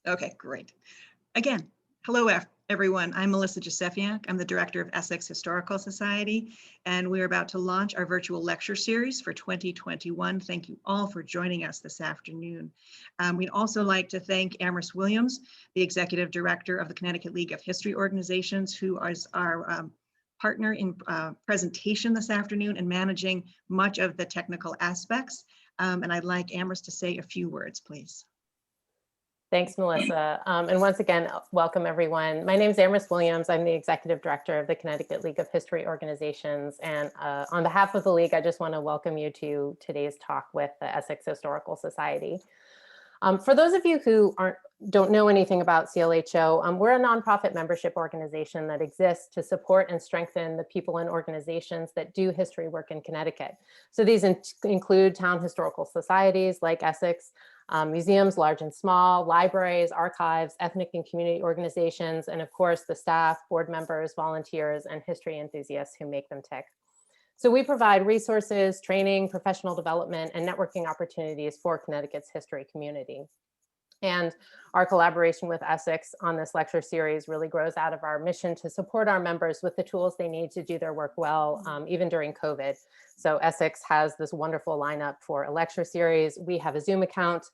Okay, great. Again, hello everyone. I'm Melissa Josefiak. I'm the director of Essex Historical Society, and we're about to launch our virtual lecture series for 2021. Thank you all for joining us this afternoon. We'd also like to thank Amherst Williams, the executive director of the Connecticut League of History Organizations, who is our partner in presentation this afternoon and managing much of the technical aspects. And I'd like Amherst to say a few words, please. Thanks, Melissa. And once again, welcome everyone. My name is Amherst Williams. I'm the executive director of the Connecticut League of History Organizations. And on behalf of the League, I just want to welcome you to today's talk with the Essex Historical Society. For those of you who don't know anything about CLHO, we're a nonprofit membership organization that exists to support and strengthen the people and organizations that do history work in Connecticut. So these include town historical societies like Essex, museums, large and small, libraries, archives, ethnic and community organizations, and of course the staff, board members, volunteers, and history enthusiasts who make them tick. So we provide resources, training, professional development, and networking opportunities for Connecticut's history community. And our collaboration with Essex on this lecture series really grows out of our mission to support our members with the tools they need to do their work well, even during COVID. So Essex has this wonderful lineup for a lecture series. We have a Zoom account.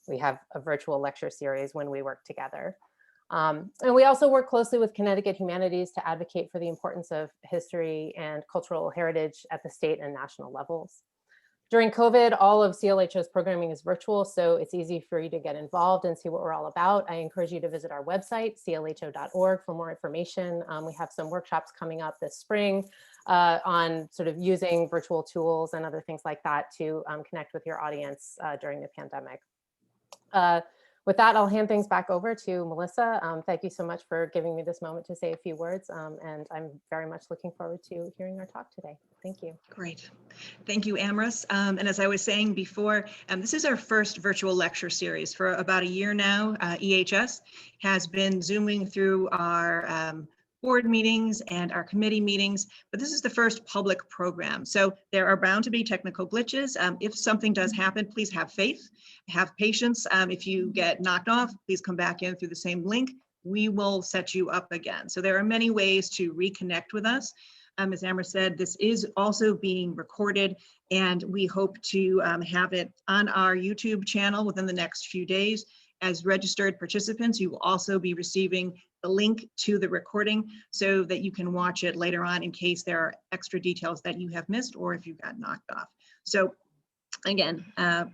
We have a virtual lecture series when we work together. And we also work closely with Connecticut Humanities to advocate for the importance of history and cultural heritage at the state and national levels. During COVID, all of CLHO's programming is virtual, so it's easy for you to get involved and see what we're all about. I encourage you to visit our website, clho.org, for more information. We have some workshops coming up this spring on sort of using virtual tools and other things like that to connect with your audience during the pandemic. With that, I'll hand things back over to Melissa. Thank you so much for giving me this moment to say a few words, and I'm very much looking forward to hearing our talk today. Thank you. Great. Thank you, Amherst. And as I was saying before, this is our first virtual lecture series. For about a year now, EHS has been Zooming through our board meetings and our committee meetings, but this is the first public program. So there are bound to be technical glitches. If something does happen, please have faith, have patience. If you get knocked off, please come back in through the same link. We will set you up again. So there are many ways to reconnect with us. As Amherst said, this is also being recorded, and we hope to have it on our YouTube channel within the next few days. As registered participants, you will also be receiving the link to the recording so that you can watch it later on in case there are extra details that you have missed or if you got knocked off. So again,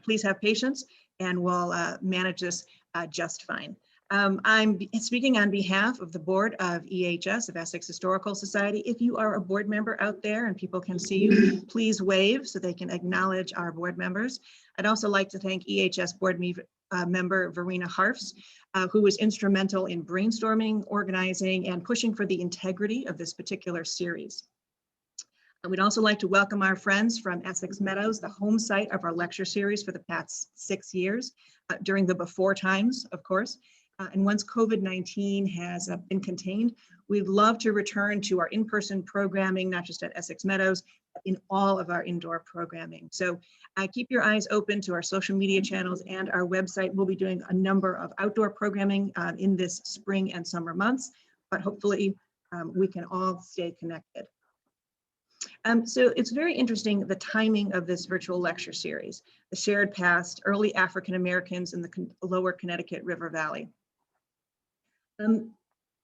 please have patience and we'll manage this just fine. I'm speaking on behalf of the board of EHS, of Essex Historical Society. If you are a board member out there and people can see you, please wave so they can acknowledge our board members. I'd also like to thank EHS board member Verena Harfs, who was instrumental in brainstorming, organizing, and pushing for the integrity of this particular series. We'd also like to welcome our friends from Essex Meadows, the home site of our lecture series for the past 6 years, during the before times, of course. And once COVID-19 has been contained, we'd love to return to our in-person programming, not just at Essex Meadows, but in all of our indoor programming. So keep your eyes open to our social media channels and our website. We'll be doing a number of outdoor programming in this spring and summer months, but hopefully we can all stay connected. So it's very interesting, the timing of this virtual lecture series, the shared past, early African Americans in the Lower Connecticut River Valley.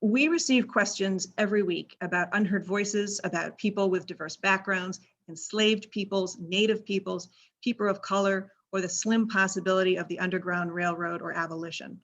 We receive questions every week about unheard voices, about people with diverse backgrounds, enslaved peoples, native peoples, people of color, or the slim possibility of the Underground Railroad or abolition.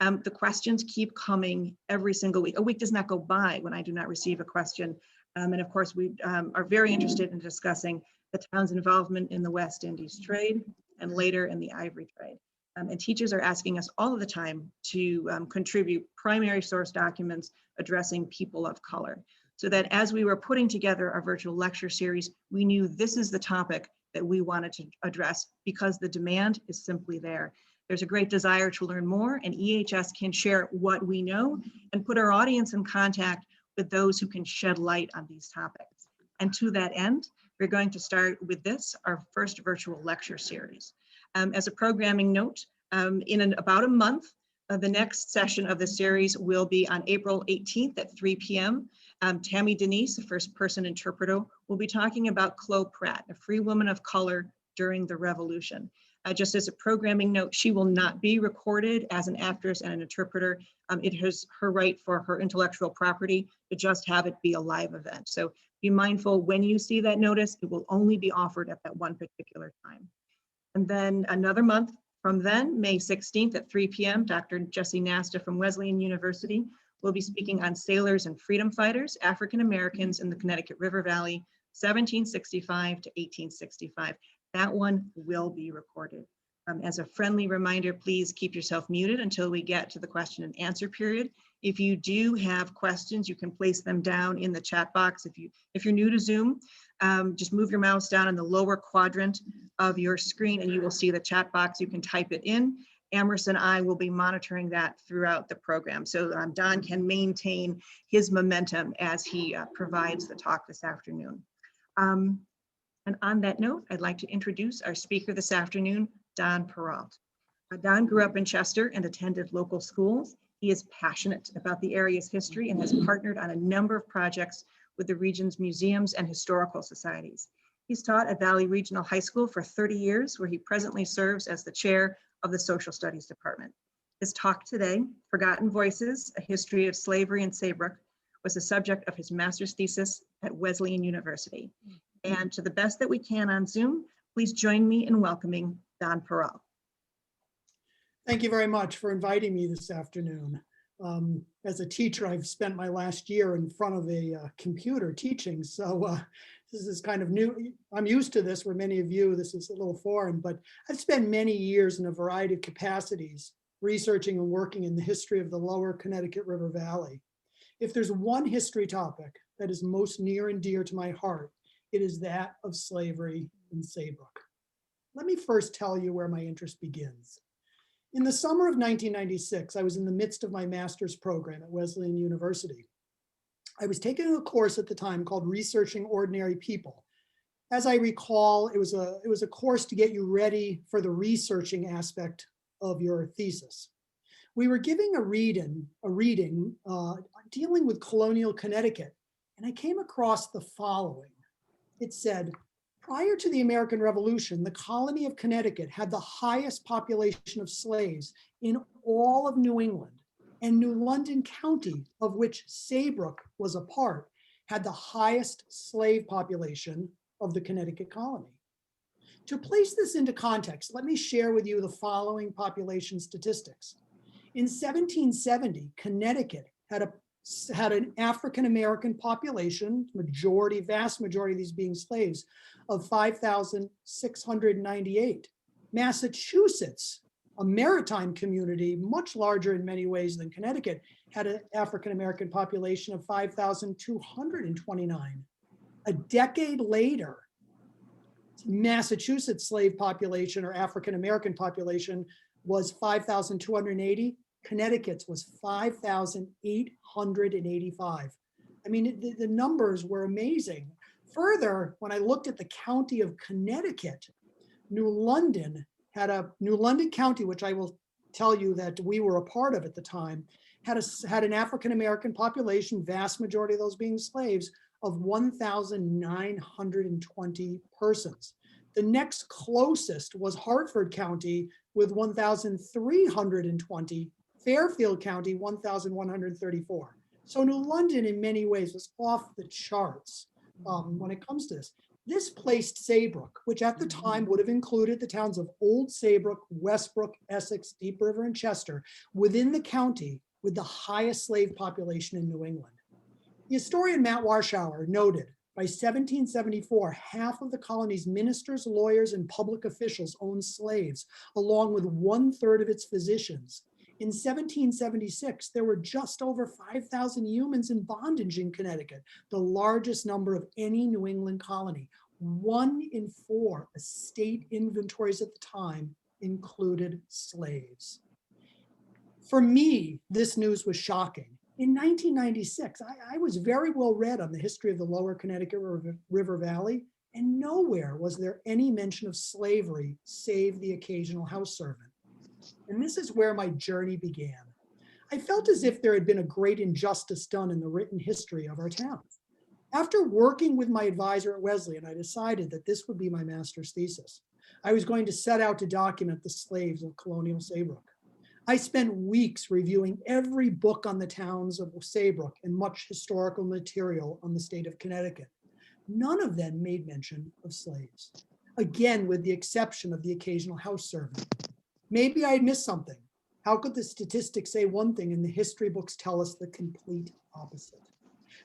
The questions keep coming every single week. A week does not go by when I do not receive a question. And of course, we are very interested in discussing the town's involvement in the West Indies trade and later in the ivory trade. And teachers are asking us all of the time to contribute primary source documents addressing people of color, so that as we were putting together our virtual lecture series, we knew this is the topic that we wanted to address because the demand is simply there. There's a great desire to learn more, and EHS can share what we know and put our audience in contact with those who can shed light on these topics. And to that end, we're going to start with this, our first virtual lecture series. As a programming note, in about a month, The next session of the series will be on April 18th at 3 p.m. Tammy Denise, the first person interpreter, will be talking about Chloe Pratt, a free woman of color during the Revolution. Just as a programming note, she will not be recorded as an actress and an interpreter. It is her right for her intellectual property to just have it be a live event. So be mindful when you see that notice, it will only be offered at that one particular time. And then another month from then, May 16th at 3 p.m., Dr. Jessie Nasta from Wesleyan University will be speaking on sailors and freedom fighters, African Americans in the Connecticut River Valley, 1765 to 1865. That one will be recorded. As a friendly reminder, please keep yourself muted until we get to the question and answer period. If you do have questions, you can place them down in the chat box. If you're new to Zoom, just move your mouse down in the lower quadrant of your screen and you will see the chat box. You can type it in. Amherst and I will be monitoring that throughout the program. So Don can maintain his momentum as he provides the talk this afternoon. And on that note, I'd like to introduce our speaker this afternoon, Don Perreault. Don grew up in Chester and attended local schools. He is passionate about the area's history and has partnered on a number of projects with the region's museums and historical societies. He's taught at Valley Regional High School for 30 years, where he presently serves as the chair of the Social Studies Department. His talk today, Forgotten Voices, A History of Slavery in Saybrook, was the subject of his master's thesis at Wesleyan University. And to the best that we can on Zoom, please join me in welcoming Don Perreault. Thank you very much for inviting me this afternoon. As a teacher, I've spent my last year in front of a computer teaching, so this is kind of new. I'm used to this, where many of you, this is a little foreign, but I've spent many years in a variety of capacities researching and working in the history of the Lower Connecticut River Valley. If there's one history topic that is most near and dear to my heart, it is that of slavery in Saybrook. Let me first tell you where my interest begins. In the summer of 1996, I was in the midst of my master's program at Wesleyan University. I was taking a course at the time called Researching Ordinary People. As I recall, it was a course to get you ready for the researching aspect of your thesis. We were giving a reading dealing with colonial Connecticut, and I came across the following. It said, prior to the American Revolution, the colony of Connecticut had the highest population of slaves in all of New England, and New London County, of which Saybrook was a part, had the highest slave population of the Connecticut colony. To place this into context, let me share with you the following population statistics. In 1770, Connecticut had an African-American population, vast majority of these being slaves, of 5,698. Massachusetts, a maritime community, much larger in many ways than Connecticut, had an African-American population of 5,229. A decade later, Massachusetts slave population or African-American population was 5,280. Connecticut's was 5,885. I mean, the numbers were amazing. Further, when I looked at the county of Connecticut, New London County, which I will tell you that we were a part of at the time, had an African-American population, vast majority of those being slaves, of 1,920 persons. The next closest was Hartford County with 1,320. Fairfield County, 1,134. So New London in many ways was off the charts when it comes to this. This placed Saybrook, which at the time would have included the towns of Old Saybrook, Westbrook, Essex, Deep River, and Chester, within the county with the highest slave population in New England. The historian Matt Warschauer noted, by 1774, half of the colony's ministers, lawyers, and public officials owned slaves, along with 1/3 of its physicians. In 1776, there were just over 5,000 humans in bondage in Connecticut, the largest number of any New England colony. 1 in 4 estate inventories at the time included slaves. For me, this news was shocking. In 1996, I was very well read on the history of the Lower Connecticut River Valley, and nowhere was there any mention of slavery, save the occasional house servant. And this is where my journey began. I felt as if there had been a great injustice done in the written history of our town. After working with my advisor at Wesleyan, I decided that this would be my master's thesis. I was going to set out to document the slaves of colonial Saybrook. I spent weeks reviewing every book on the towns of Saybrook and much historical material on the state of Connecticut. None of them made mention of slaves, again, with the exception of the occasional house servant. Maybe I had missed something. How could the statistics say one thing and the history books tell us the complete opposite?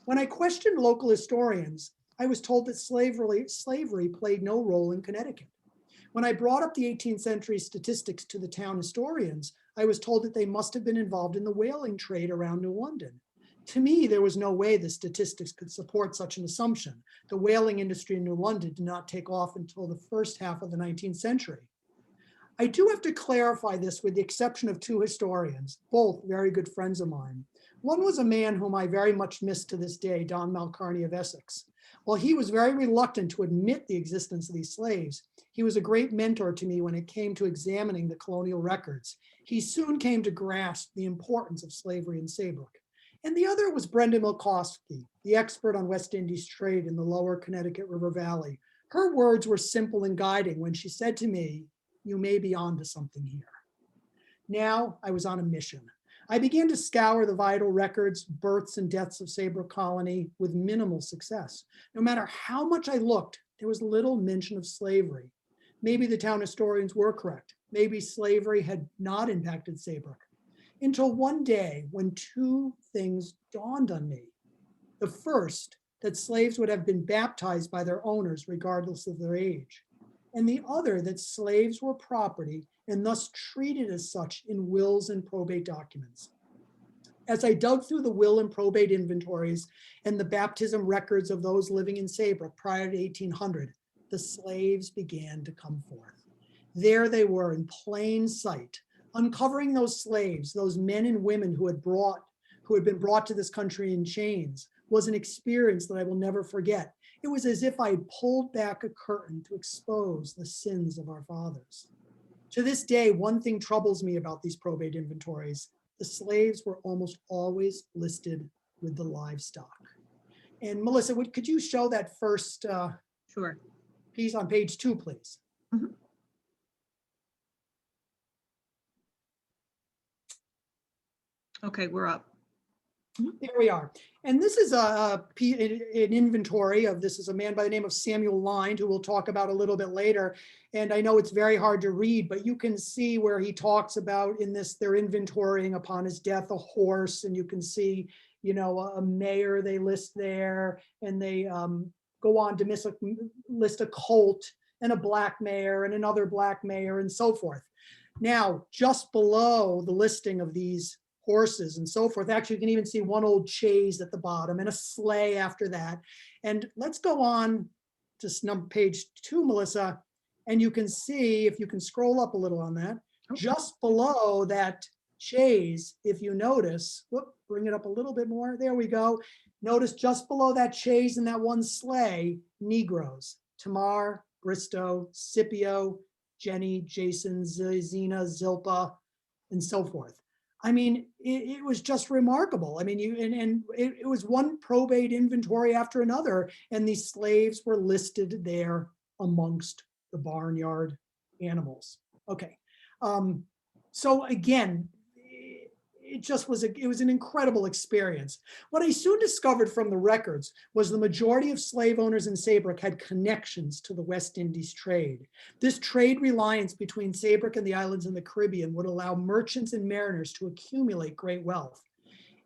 When I questioned local historians, I was told that slavery played no role in Connecticut. When I brought up the 18th century statistics to the town historians, I was told that they must have been involved in the whaling trade around New London. To me, there was no way the statistics could support such an assumption. The whaling industry in New London did not take off until the first half of the 19th century. I do have to clarify this with the exception of two historians, both very good friends of mine. One was a man whom I very much miss to this day, Don Malcarney of Essex. While he was very reluctant to admit the existence of these slaves, he was a great mentor to me when it came to examining the colonial records. He soon came to grasp the importance of slavery in Saybrook. And the other was Brenda Milkowski, the expert on West Indies trade in the Lower Connecticut River Valley. Her words were simple and guiding when she said to me, "You may be onto something here." Now I was on a mission. I began to scour the vital records, births and deaths of Saybrook Colony with minimal success. No matter how much I looked, there was little mention of slavery. Maybe the town historians were correct. Maybe slavery had not impacted Saybrook. Until one day when two things dawned on me. The first, that slaves would have been baptized by their owners regardless of their age. And the other, that slaves were property and thus treated as such in wills and probate documents. As I dug through the will and probate inventories and the baptism records of those living in Saybrook prior to 1800, the slaves began to come forth. There they were in plain sight, uncovering those slaves, those men and women who had been brought to this country in chains, was an experience that I will never forget. It was as if I had pulled back a curtain to expose the sins of our fathers. To this day, one thing troubles me about these probate inventories. The slaves were almost always listed with the livestock. And Melissa, could you show that first Sure. piece on page 2, please? Mhm. Okay, we're up. There we are. And this is an inventory of, this is a man by the name of Samuel Lyne, who we'll talk about a little bit later. And I know it's very hard to read, but you can see where he talks about in this, they're inventorying upon his death a horse, and you can see, you know, a mare they list there, and they go on to list a colt and a black mare and another black mare and so forth. Now, just below the listing of these horses and so forth, actually you can even see one old chaise at the bottom and a sleigh after that. And let's go on to page 2, Melissa, and you can see, if you can scroll up a little on that, just below that chaise, if you notice, bring it up a little bit more, there we go. Notice just below that chaise and that one sleigh, Negroes, Tamar, Bristow, Scipio, Jenny, Jason, Zena, Zilpa, and so forth. I mean, it was just remarkable. I mean, it was one probate inventory after another, and these slaves were listed there amongst the barnyard animals. Okay, so again, it was an incredible experience. What I soon discovered from the records was the majority of slave owners in Saybrook had connections to the West Indies trade. This trade reliance between Saybrook and the islands in the Caribbean would allow merchants and mariners to accumulate great wealth.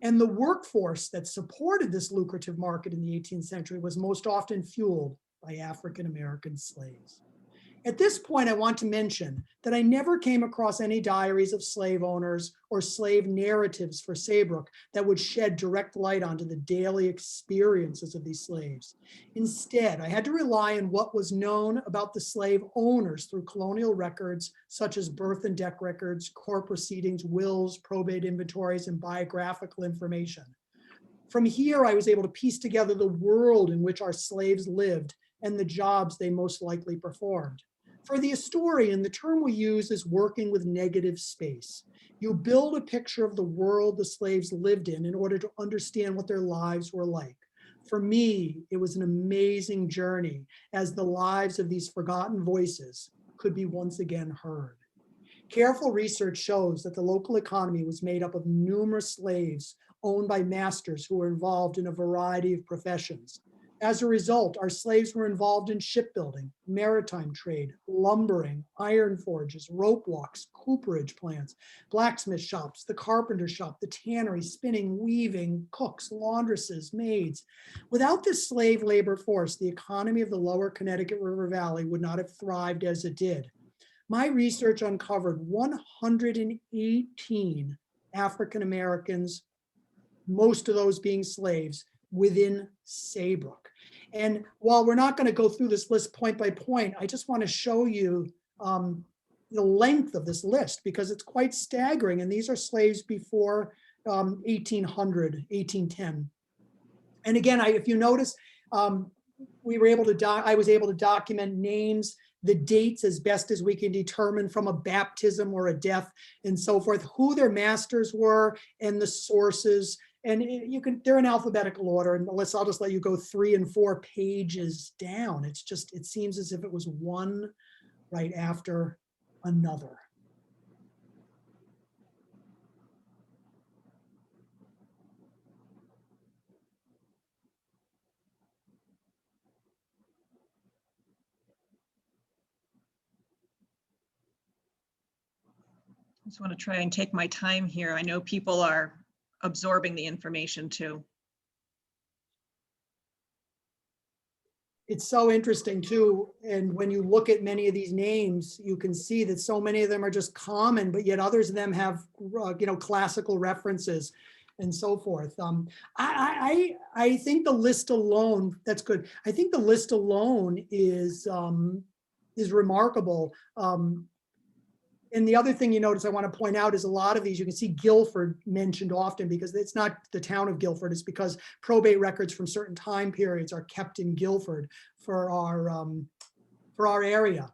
And the workforce that supported this lucrative market in the 18th century was most often fueled by African-American slaves. At this point, I want to mention that I never came across any diaries of slave owners or slave narratives for Saybrook that would shed direct light onto the daily experiences of these slaves. Instead, I had to rely on what was known about the slave owners through colonial records, such as birth and death records, court proceedings, wills, probate inventories, and biographical information. From here, I was able to piece together the world in which our slaves lived and the jobs they most likely performed. For the historian, the term we use is working with negative space. You build a picture of the world the slaves lived in order to understand what their lives were like. For me, it was an amazing journey as the lives of these forgotten voices could be once again heard. Careful research shows that the local economy was made up of numerous slaves owned by masters who were involved in a variety of professions. As a result, our slaves were involved in shipbuilding, maritime trade, lumbering, iron forges, rope walks, cooperage plants, blacksmith shops, the carpenter shop, the tannery, spinning, weaving, cooks, laundresses, maids. Without this slave labor force, the economy of the Lower Connecticut River Valley would not have thrived as it did. My research uncovered 118 African Americans, most of those being slaves, within Saybrook. And while we're not going to go through this list point by point, I just want to show you the length of this list because it's quite staggering. And these are slaves before 1800, 1810. And again, if you notice, I was able to document names, the dates as best as we can determine from a baptism or a death and so forth, who their masters were and the sources. And they're in alphabetical order, and I'll just let you go 3 and 4 pages down. It seems as if it was one right after another. I just want to try and take my time here. I know people are absorbing the information too. It's so interesting too. And when you look at many of these names, you can see that so many of them are just common, but yet others of them have, classical references and so forth. I think the list alone, that's good. I think the list alone is remarkable. And the other thing you notice I want to point out is a lot of these, you can see Guilford mentioned often because it's not the town of Guilford, it's because probate records from certain time periods are kept in Guilford for our area.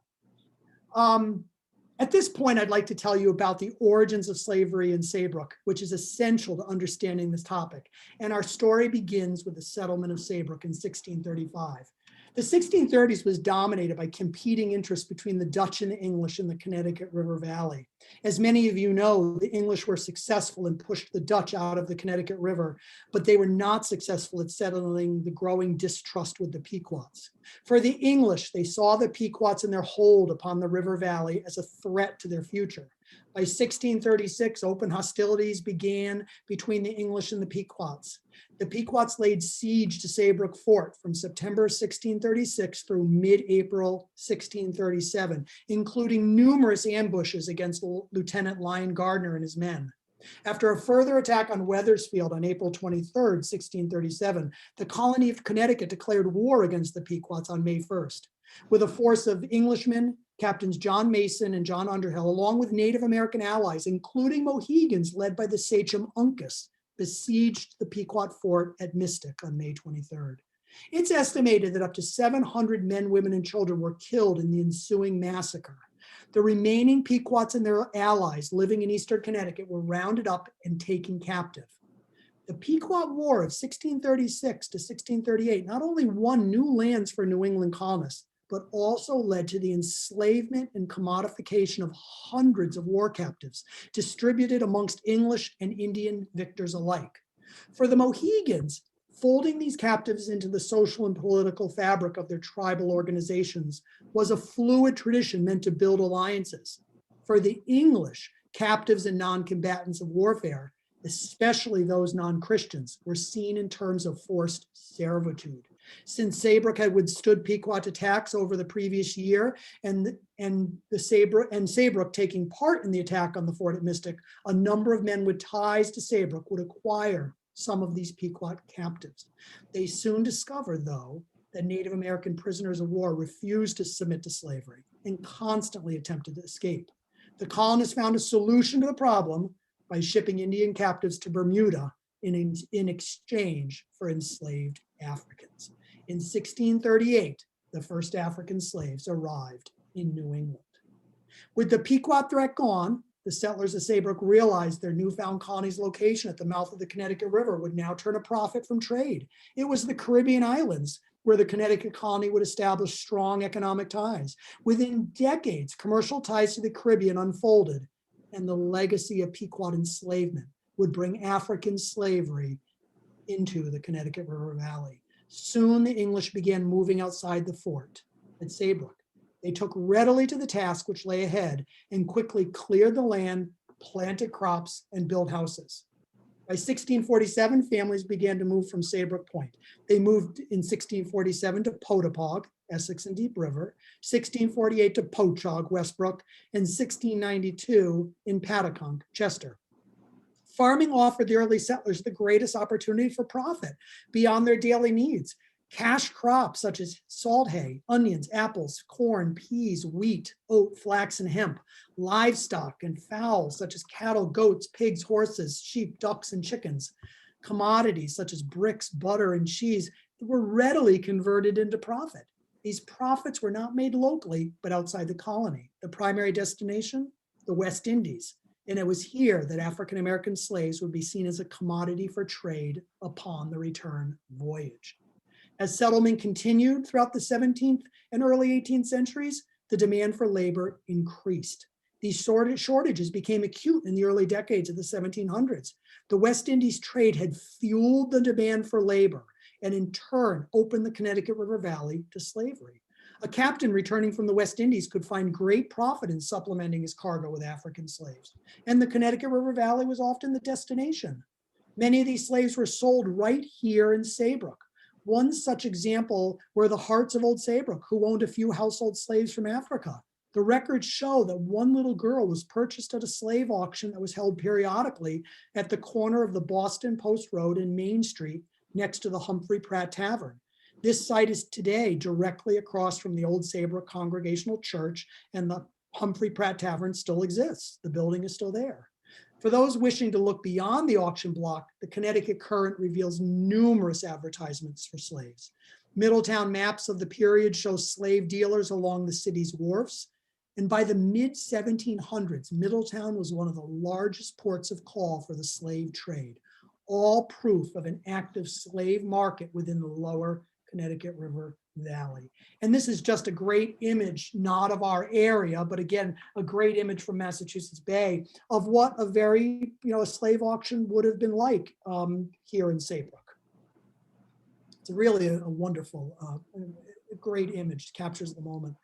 At this point, I'd like to tell you about the origins of slavery in Saybrook, which is essential to understanding this topic. And our story begins with the settlement of Saybrook in 1635. The 1630s was dominated by competing interests between the Dutch and the English in the Connecticut River Valley. As many of you know, the English were successful and pushed the Dutch out of the Connecticut River, but they were not successful at settling the growing distrust with the Pequots. For the English, they saw the Pequots and their hold upon the river valley as a threat to their future. By 1636, open hostilities began between the English and the Pequots. The Pequots laid siege to Saybrook Fort from September 1636 through mid-April 1637, including numerous ambushes against Lieutenant Lyon Gardner and his men. After a further attack on Wethersfield on April 23rd, 1637, the colony of Connecticut declared war against the Pequots on May 1st. With a force of Englishmen, Captains John Mason and John Underhill, along with Native American allies, including Mohegans led by the sachem Uncas, besieged the Pequot fort at Mystic on May 23rd. It's estimated that up to 700 men, women, and children were killed in the ensuing massacre. The remaining Pequots and their allies living in eastern Connecticut were rounded up and taken captive. The Pequot War of 1636 to 1638 not only won new lands for New England colonists, but also led to the enslavement and commodification of hundreds of war captives distributed amongst English and Indian victors alike. For the Mohegans, folding these captives into the social and political fabric of their tribal organizations was a fluid tradition meant to build alliances. For the English, captives and non-combatants of warfare, especially those non-Christians, were seen in terms of forced servitude. Since Saybrook had withstood Pequot attacks over the previous year and Saybrook taking part in the attack on the fort at Mystic, a number of men with ties to Saybrook would acquire some of these Pequot captives. They soon discovered, though, that Native American prisoners of war refused to submit to slavery and constantly attempted to escape. The colonists found a solution to the problem by shipping Indian captives to Bermuda in exchange for enslaved Africans. In 1638, the first African slaves arrived in New England. With the Pequot threat gone, the settlers of Saybrook realized their newfound colony's location at the mouth of the Connecticut River would now turn a profit from trade. It was the Caribbean islands where the Connecticut colony would establish strong economic ties. Within decades, commercial ties to the Caribbean unfolded, and the legacy of Pequot enslavement would bring African slavery into the Connecticut River Valley. Soon the English began moving outside the fort at Saybrook. They took readily to the task which lay ahead and quickly cleared the land, planted crops, and built houses. By 1647, families began to move from Saybrook Point. They moved in 1647 to Potapog, Essex and Deep River, 1648 to Pochog, Westbrook, and 1692 in Pattacunk, Chester. Farming offered the early settlers the greatest opportunity for profit beyond their daily needs. Cash crops such as salt hay, onions, apples, corn, peas, wheat, oat, flax, and hemp, livestock and fowls such as cattle, goats, pigs, horses, sheep, ducks, and chickens, commodities such as bricks, butter, and cheese were readily converted into profit. These profits were not made locally, but outside the colony. The primary destination, the West Indies. And it was here that African-American slaves would be seen as a commodity for trade upon the return voyage. As settlement continued throughout the 17th and early 18th centuries, the demand for labor increased. These shortages became acute in the early decades of the 1700s. The West Indies trade had fueled the demand for labor and in turn opened the Connecticut River Valley to slavery. A captain returning from the West Indies could find great profit in supplementing his cargo with African slaves. And the Connecticut River Valley was often the destination. Many of these slaves were sold right here in Saybrook. One such example were the Hearts of Old Saybrook, who owned a few household slaves from Africa. The records show that one little girl was purchased at a slave auction that was held periodically at the corner of the Boston Post Road and Main Street next to the Humphrey Pratt Tavern. This site is today directly across from the old Saybrook Congregational Church, and the Humphrey Pratt Tavern still exists. The building is still there. For those wishing to look beyond the auction block, the Connecticut Current reveals numerous advertisements for slaves. Middletown maps of the period show slave dealers along the city's wharfs. And by the mid-1700s, Middletown was one of the largest ports of call for the slave trade, all proof of an active slave market within the Lower Connecticut River Valley. And this is just a great image, not of our area, but again, a great image from Massachusetts Bay of what a very, a slave auction would have been like here in Saybrook. It's really a wonderful, a great image, captures the moment.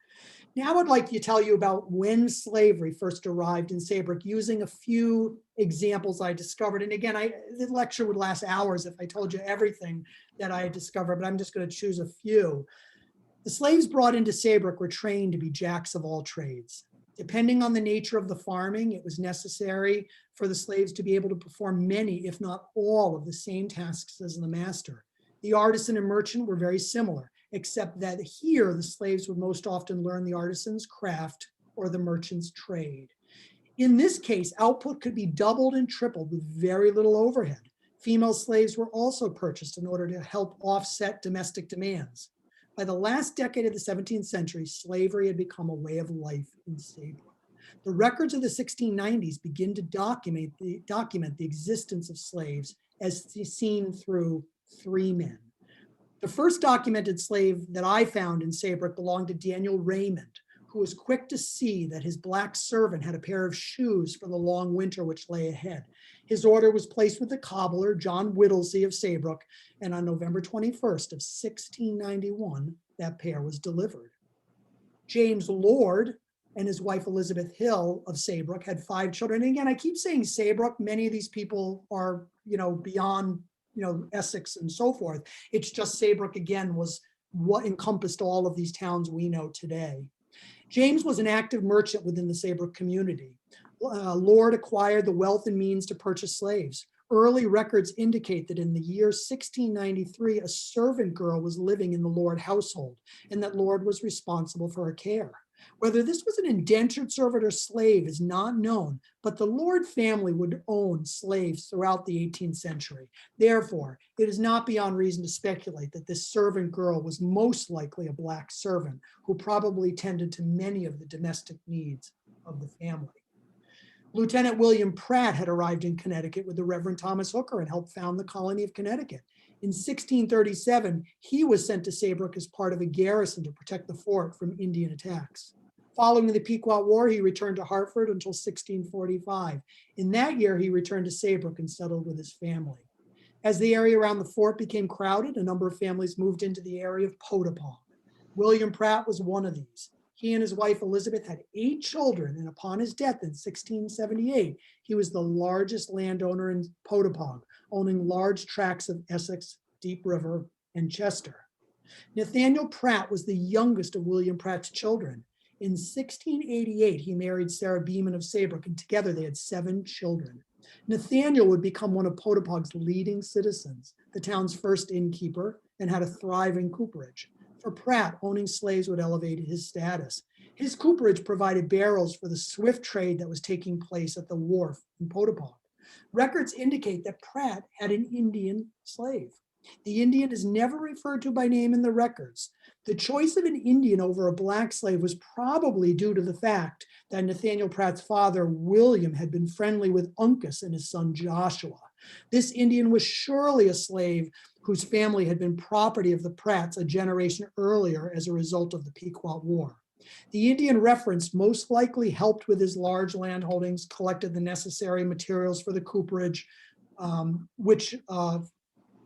Now I'd like to tell you about when slavery first arrived in Saybrook using a few examples I discovered. And again, the lecture would last hours if I told you everything that I had discovered, but I'm just going to choose a few. The slaves brought into Saybrook were trained to be jacks of all trades. Depending on the nature of the farming, it was necessary for the slaves to be able to perform many, if not all, of the same tasks as the master. The artisan and merchant were very similar, except that here the slaves would most often learn the artisan's craft or the merchant's trade. In this case, output could be doubled and tripled with very little overhead. Female slaves were also purchased in order to help offset domestic demands. By the last decade of the 17th century, slavery had become a way of life in Saybrook. The records of the 1690s begin to document the existence of slaves as seen through three men. The first documented slave that I found in Saybrook belonged to Daniel Raymond, who was quick to see that his black servant had a pair of shoes for the long winter which lay ahead. His order was placed with the cobbler, John Whittlesey of Saybrook, and on November 21st of 1691, that pair was delivered. James Lord and his wife Elizabeth Hill of Saybrook had 5 children. And again, I keep saying Saybrook, many of these people are, beyond Essex and so forth. It's just Saybrook, again, was what encompassed all of these towns we know today. James was an active merchant within the Saybrook community. Lord acquired the wealth and means to purchase slaves. Early records indicate that in the year 1693, a servant girl was living in the Lord household and that Lord was responsible for her care. Whether this was an indentured servant or slave is not known, but the Lord family would own slaves throughout the 18th century. Therefore, it is not beyond reason to speculate that this servant girl was most likely a Black servant who probably tended to many of the domestic needs of the family. Lieutenant William Pratt had arrived in Connecticut with the Reverend Thomas Hooker and helped found the colony of Connecticut. In 1637, he was sent to Saybrook as part of a garrison to protect the fort from Indian attacks. Following the Pequot War, he returned to Hartford until 1645. In that year, he returned to Saybrook and settled with his family. As the area around the fort became crowded, a number of families moved into the area of Potapong. William Pratt was one of these. He and his wife Elizabeth had 8 children, and upon his death in 1678, he was the largest landowner in Potapong, owning large tracts of Essex, Deep River, and Chester. Nathaniel Pratt was the youngest of William Pratt's children. In 1688, he married Sarah Beeman of Saybrook, and together they had 7 children. Nathaniel would become one of Potapong's leading citizens, the town's first innkeeper, and had a thriving cooperage. For Pratt, owning slaves would elevate his status. His cooperage provided barrels for the swift trade that was taking place at the wharf in Potapong. Records indicate that Pratt had an Indian slave. The Indian is never referred to by name in the records. The choice of an Indian over a Black slave was probably due to the fact that Nathaniel Pratt's father, William, had been friendly with Uncas and his son Joshua. This Indian was surely a slave whose family had been property of the Pratts a generation earlier as a result of the Pequot War. The Indian reference most likely helped with his large land holdings, collected the necessary materials for the cooperage,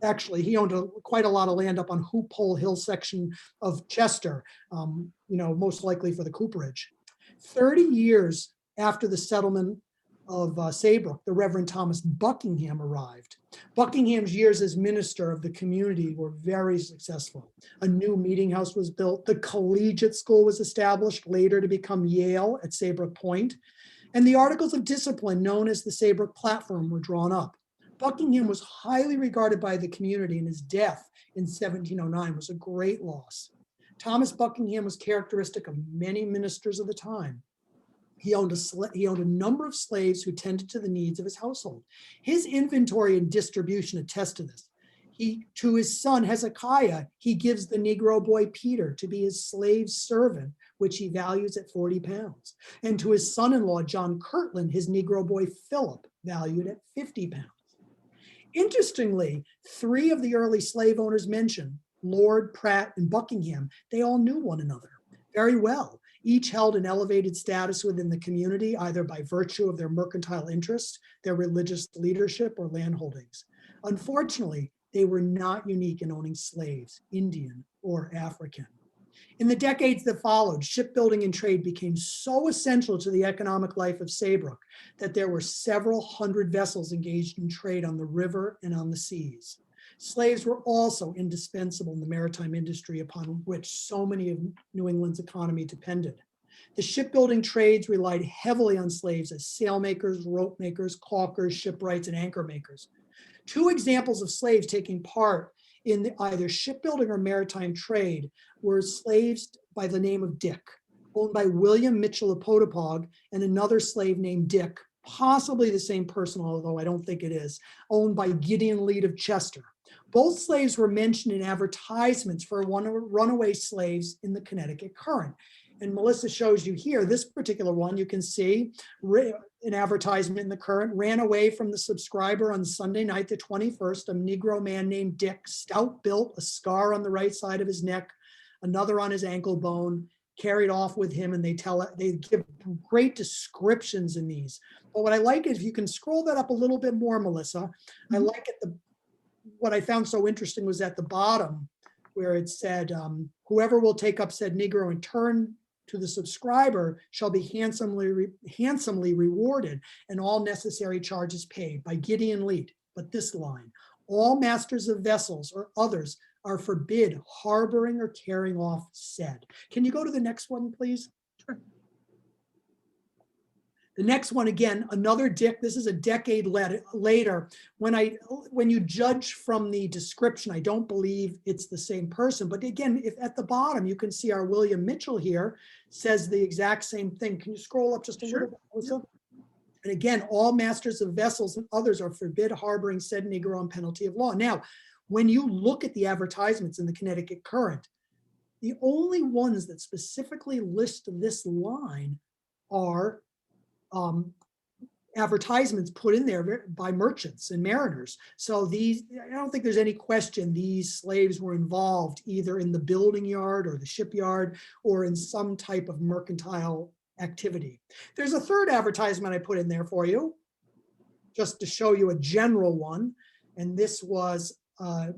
actually, he owned quite a lot of land up on Hoop Hole Hill section of Chester, most likely for the cooperage. 30 years after the settlement of Saybrook, the Reverend Thomas Buckingham arrived. Buckingham's years as minister of the community were very successful. A new meeting house was built. The collegiate school was established, later to become Yale at Saybrook Point. And the articles of discipline known as the Saybrook Platform were drawn up. Buckingham was highly regarded by the community, and his death in 1709 was a great loss. Thomas Buckingham was characteristic of many ministers of the time. He owned a number of slaves who tended to the needs of his household. His inventory and distribution attest to this. To his son Hezekiah, he gives the Negro boy Peter to be his slave servant, which he values at 40 pounds. And to his son-in-law, John Kirtland, his Negro boy Philip, valued at 50 pounds. Interestingly, 3 of the early slave owners mentioned, Lord, Pratt, and Buckingham, they all knew one another very well. Each held an elevated status within the community, either by virtue of their mercantile interests, their religious leadership, or land holdings. Unfortunately, they were not unique in owning slaves, Indian or African. In the decades that followed, shipbuilding and trade became so essential to the economic life of Saybrook that there were several hundred vessels engaged in trade on the river and on the seas. Slaves were also indispensable in the maritime industry upon which so many of New England's economy depended. The shipbuilding trades relied heavily on slaves as sailmakers, rope makers, caulkers, shipwrights, and anchor makers. 2 examples of slaves taking part in either shipbuilding or maritime trade were slaves by the name of Dick, owned by William Mitchell of Potapong, and another slave named Dick, possibly the same person, although I don't think it is, owned by Gideon Lead of Chester. Both slaves were mentioned in advertisements for runaway slaves in the Connecticut Current. And Melissa shows you here, this particular one, you can see an advertisement in the Current, ran away from the subscriber on Sunday night, the 21st, a Negro man named Dick, stout built, a scar on the right side of his neck, another on his ankle bone, carried off with him, and they give great descriptions in these. But what I like is, if you can scroll that up a little bit more, Melissa, I like it, what I found so interesting was at the bottom where it said, whoever will take up said Negro and turn to the subscriber shall be handsomely rewarded and all necessary charges paid by Gideon Lead. But this line, all masters of vessels or others are forbid harboring or carrying off said. Can you go to the next one, please? Sure. The next one, again, another this is a decade later. When you judge from the description, I don't believe it's the same person. But again, if at the bottom, you can see our William Mitchell here says the exact same thing. Can you scroll up just a little bit, Melissa? And again, all masters of vessels and others are forbid harboring said Negro on penalty of law. Now, when you look at the advertisements in the Connecticut Current, the only ones that specifically list this line are advertisements put in there by merchants and mariners. So these, I don't think there's any question these slaves were involved either in the building yard or the shipyard or in some type of mercantile activity. There's a third advertisement I put in there for you, just to show you a general one. And this was a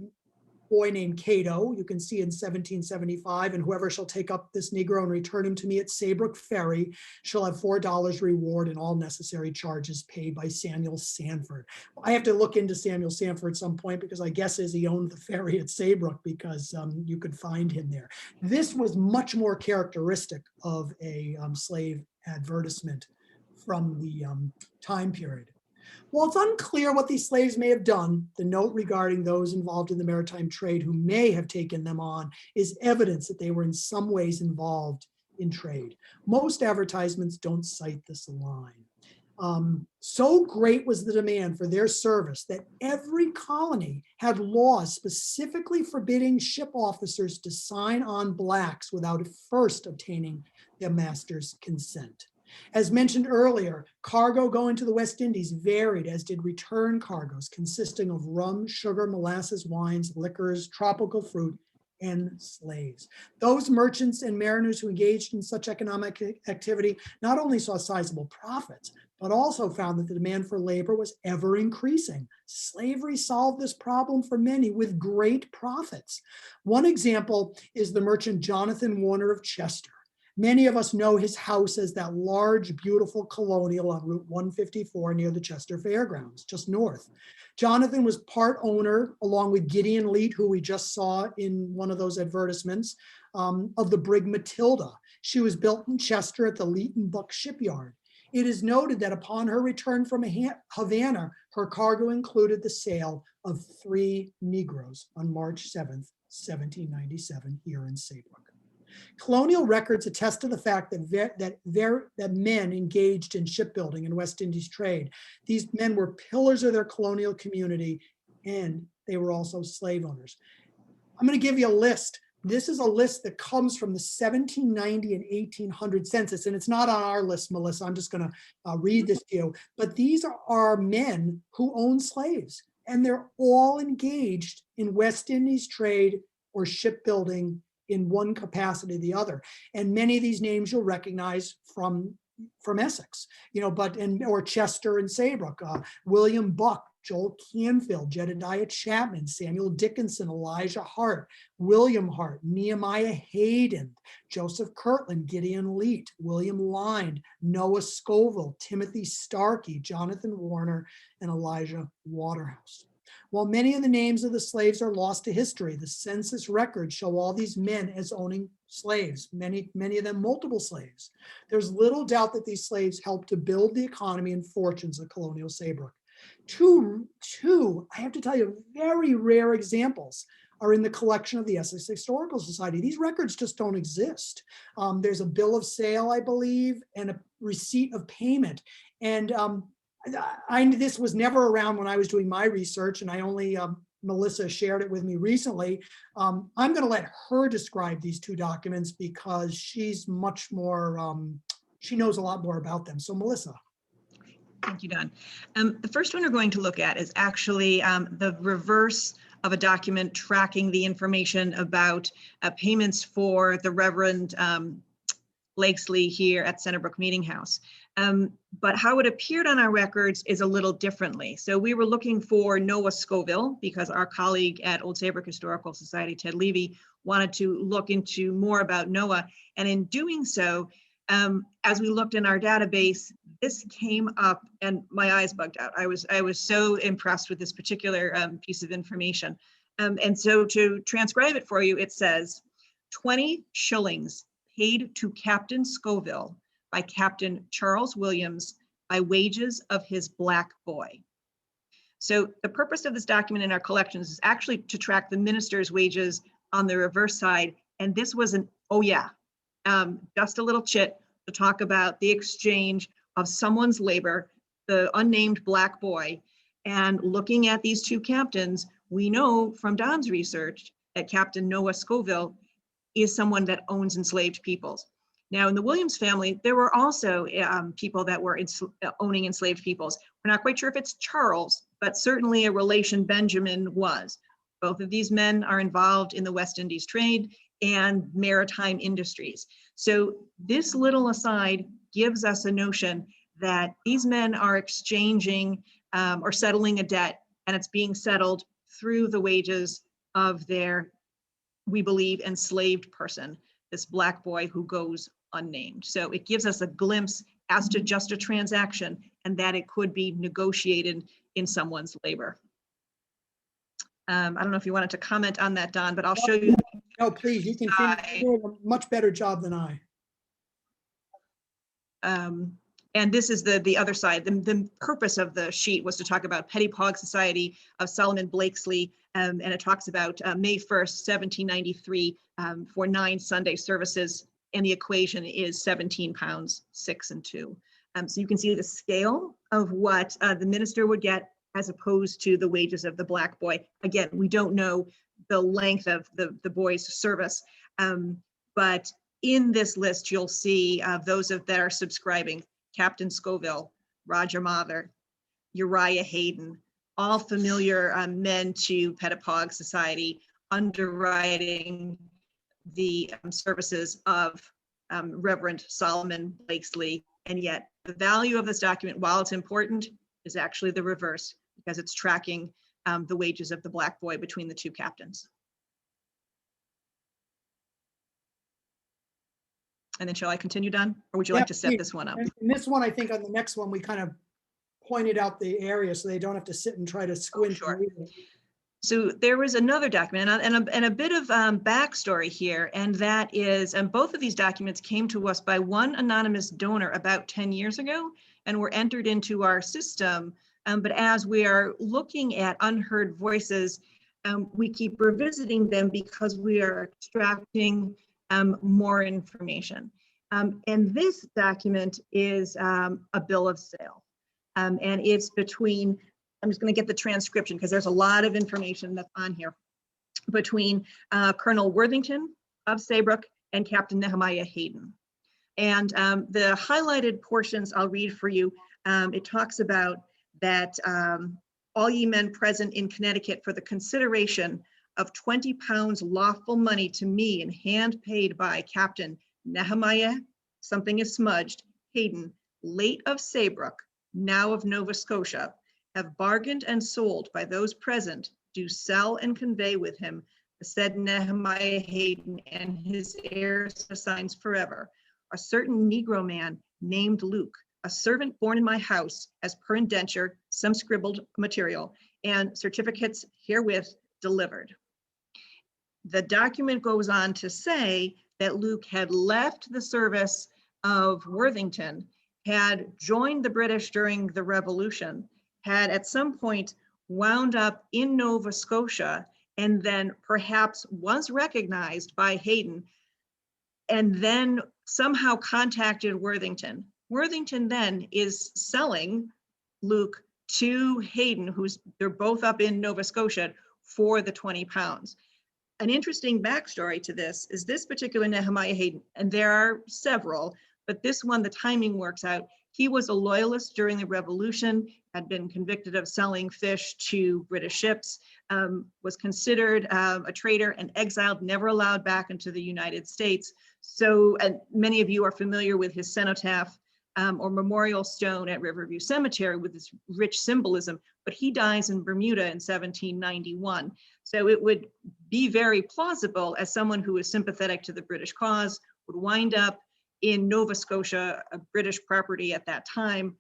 boy named Cato, you can see in 1775, and whoever shall take up this Negro and return him to me at Saybrook Ferry shall have $4 reward and all necessary charges paid by Samuel Sanford. I have to look into Samuel Sanford at some point because I guess he owned the ferry at Saybrook because you could find him there. This was much more characteristic of a slave advertisement from the time period. While it's unclear what these slaves may have done, the note regarding those involved in the maritime trade who may have taken them on is evidence that they were in some ways involved in trade. Most advertisements don't cite this line. So great was the demand for their service that every colony had laws specifically forbidding ship officers to sign on blacks without first obtaining their master's consent. As mentioned earlier, cargo going to the West Indies varied, as did return cargoes consisting of rum, sugar, molasses, wines, liquors, tropical fruit, and slaves. Those merchants and mariners who engaged in such economic activity not only saw sizable profits, but also found that the demand for labor was ever increasing. Slavery solved this problem for many with great profits. One example is the merchant Jonathan Warner of Chester. Many of us know his house as that large, beautiful colonial on Route 154 near the Chester Fairgrounds, just north. Jonathan was part owner, along with Gideon Leet, who we just saw in one of those advertisements, of the brig Matilda. She was built in Chester at the Leet and Buck shipyard. It is noted that upon her return from Havana, her cargo included the sale of 3 Negroes on March 7th, 1797, here in Saybrook. Colonial records attest to the fact that men engaged in shipbuilding and West Indies trade. These men were pillars of their colonial community, and they were also slave owners. I'm going to give you a list. This is a list that comes from the 1790 and 1800 census, and it's not on our list, Melissa. I'm just going to read this to you. But these are men who own slaves, and they're all engaged in West Indies trade or shipbuilding in one capacity or the other. And many of these names you'll recognize from Essex, or Chester and Saybrook, William Buck, Joel Canfield, Jedediah Chapman, Samuel Dickinson, Elijah Hart, William Hart, Nehemiah Hayden, Joseph Kirtland, Gideon Leet, William Lind, Noah Scoville, Timothy Starkey, Jonathan Warner, and Elijah Waterhouse. While many of the names of the slaves are lost to history, the census records show all these men as owning slaves, many of them multiple slaves. There's little doubt that these slaves helped to build the economy and fortunes of colonial Saybrook. Two, I have to tell you, very rare examples are in the collection of the Essex Historical Society. These records just don't exist. There's a bill of sale, I believe, and a receipt of payment. And this was never around when I was doing my research, and I only, Melissa shared it with me recently. I'm going to let her describe these 2 documents because she's much more, she knows a lot more about them. So Melissa. Thank you, Don. The first one we're going to look at is actually the reverse of a document tracking the information about payments for the Reverend Blakesley here at Centerbrook Meeting House. But how it appeared on our records is a little differently. So we were looking for Noah Scoville because our colleague at Old Saybrook Historical Society, Ted Levy, wanted to look into more about Noah. And in doing so, as we looked in our database, this came up and my eyes bugged out. I was so impressed with this particular piece of information. And so to transcribe it for you, it says 20 shillings paid to Captain Scoville by Captain Charles Williams, by wages of his black boy. So the purpose of this document in our collections is actually to track the minister's wages on the reverse side. And this was an, just a little chit to talk about the exchange of someone's labor, the unnamed black boy. And looking at these two captains, we know from Don's research that Captain Noah Scoville is someone that owns enslaved peoples. Now, in the Williams family, there were also people that were owning enslaved peoples. We're not quite sure if it's Charles, but certainly a relation Benjamin was. Both of these men are involved in the West Indies trade and maritime industries. So this little aside gives us a notion that these men are exchanging or settling a debt, and it's being settled through the wages of their, we believe, enslaved person, this black boy who goes unnamed. So it gives us a glimpse as to just a transaction and that it could be negotiated in someone's labor. I don't know if you wanted to comment on that, Don, but I'll show you. No, please, you can finish. You're doing a much better job than I. And this is the other side. The purpose of the sheet was to talk about Petty Pog Society of Solomon Blakesley, and it talks about May 1st, 1793 for 9 Sunday services, and the equation is 17 pounds, 6 and 2. So you can see the scale of what the minister would get as opposed to the wages of the black boy. Again, we don't know the length of the boy's service, but in this list, you'll see those that are subscribing: Captain Scoville, Roger Mather, Uriah Hayden, all familiar men to Pettipog Society, underwriting the services of Reverend Solomon Blakesley. And yet the value of this document, while it's important, is actually the reverse, because it's tracking the wages of the black boy between the two captains. And then shall I continue, Don? Or would you like to set this one up? And this one, I think on the next one, we kind of pointed out the area so they don't have to sit and try to squint. Sure. So there was another document and a bit of backstory here, and that is, and both of these documents came to us by one anonymous donor about 10 years ago and were entered into our system. But as we are looking at unheard voices, we keep revisiting them because we are extracting more information. And this document is a bill of sale. And it's between, I'm just going to get the transcription because there's a lot of information that's on here, between Colonel Worthington of Saybrook and Captain Nehemiah Hayden. And the highlighted portions I'll read for you. It talks about that all ye men present in Connecticut for the consideration of 20 pounds lawful money to me in hand paid by Captain Nehemiah, something is smudged, Hayden, late of Saybrook, now of Nova Scotia, have bargained and sold by those present, do sell and convey with him the said Nehemiah Hayden and his heirs assigns forever, a certain Negro man named Luke, a servant born in my house, as per indenture, some scribbled material, and certificates herewith delivered. The document goes on to say that Luke had left the service of Worthington, had joined the British during the Revolution, had at some point wound up in Nova Scotia, and then perhaps was recognized by Hayden, and then somehow contacted Worthington. Worthington then is selling Luke to Hayden, they're both up in Nova Scotia, for the 20 pounds. An interesting backstory to this is this particular Nehemiah Hayden, and there are several, but this one, the timing works out. He was a loyalist during the Revolution, had been convicted of selling fish to British ships, was considered a traitor and exiled, never allowed back into the United States. So many of you are familiar with his cenotaph or memorial stone at Riverview Cemetery with this rich symbolism, but he dies in Bermuda in 1791. So it would be very plausible as someone who is sympathetic to the British cause would wind up in Nova Scotia, a British property at that time,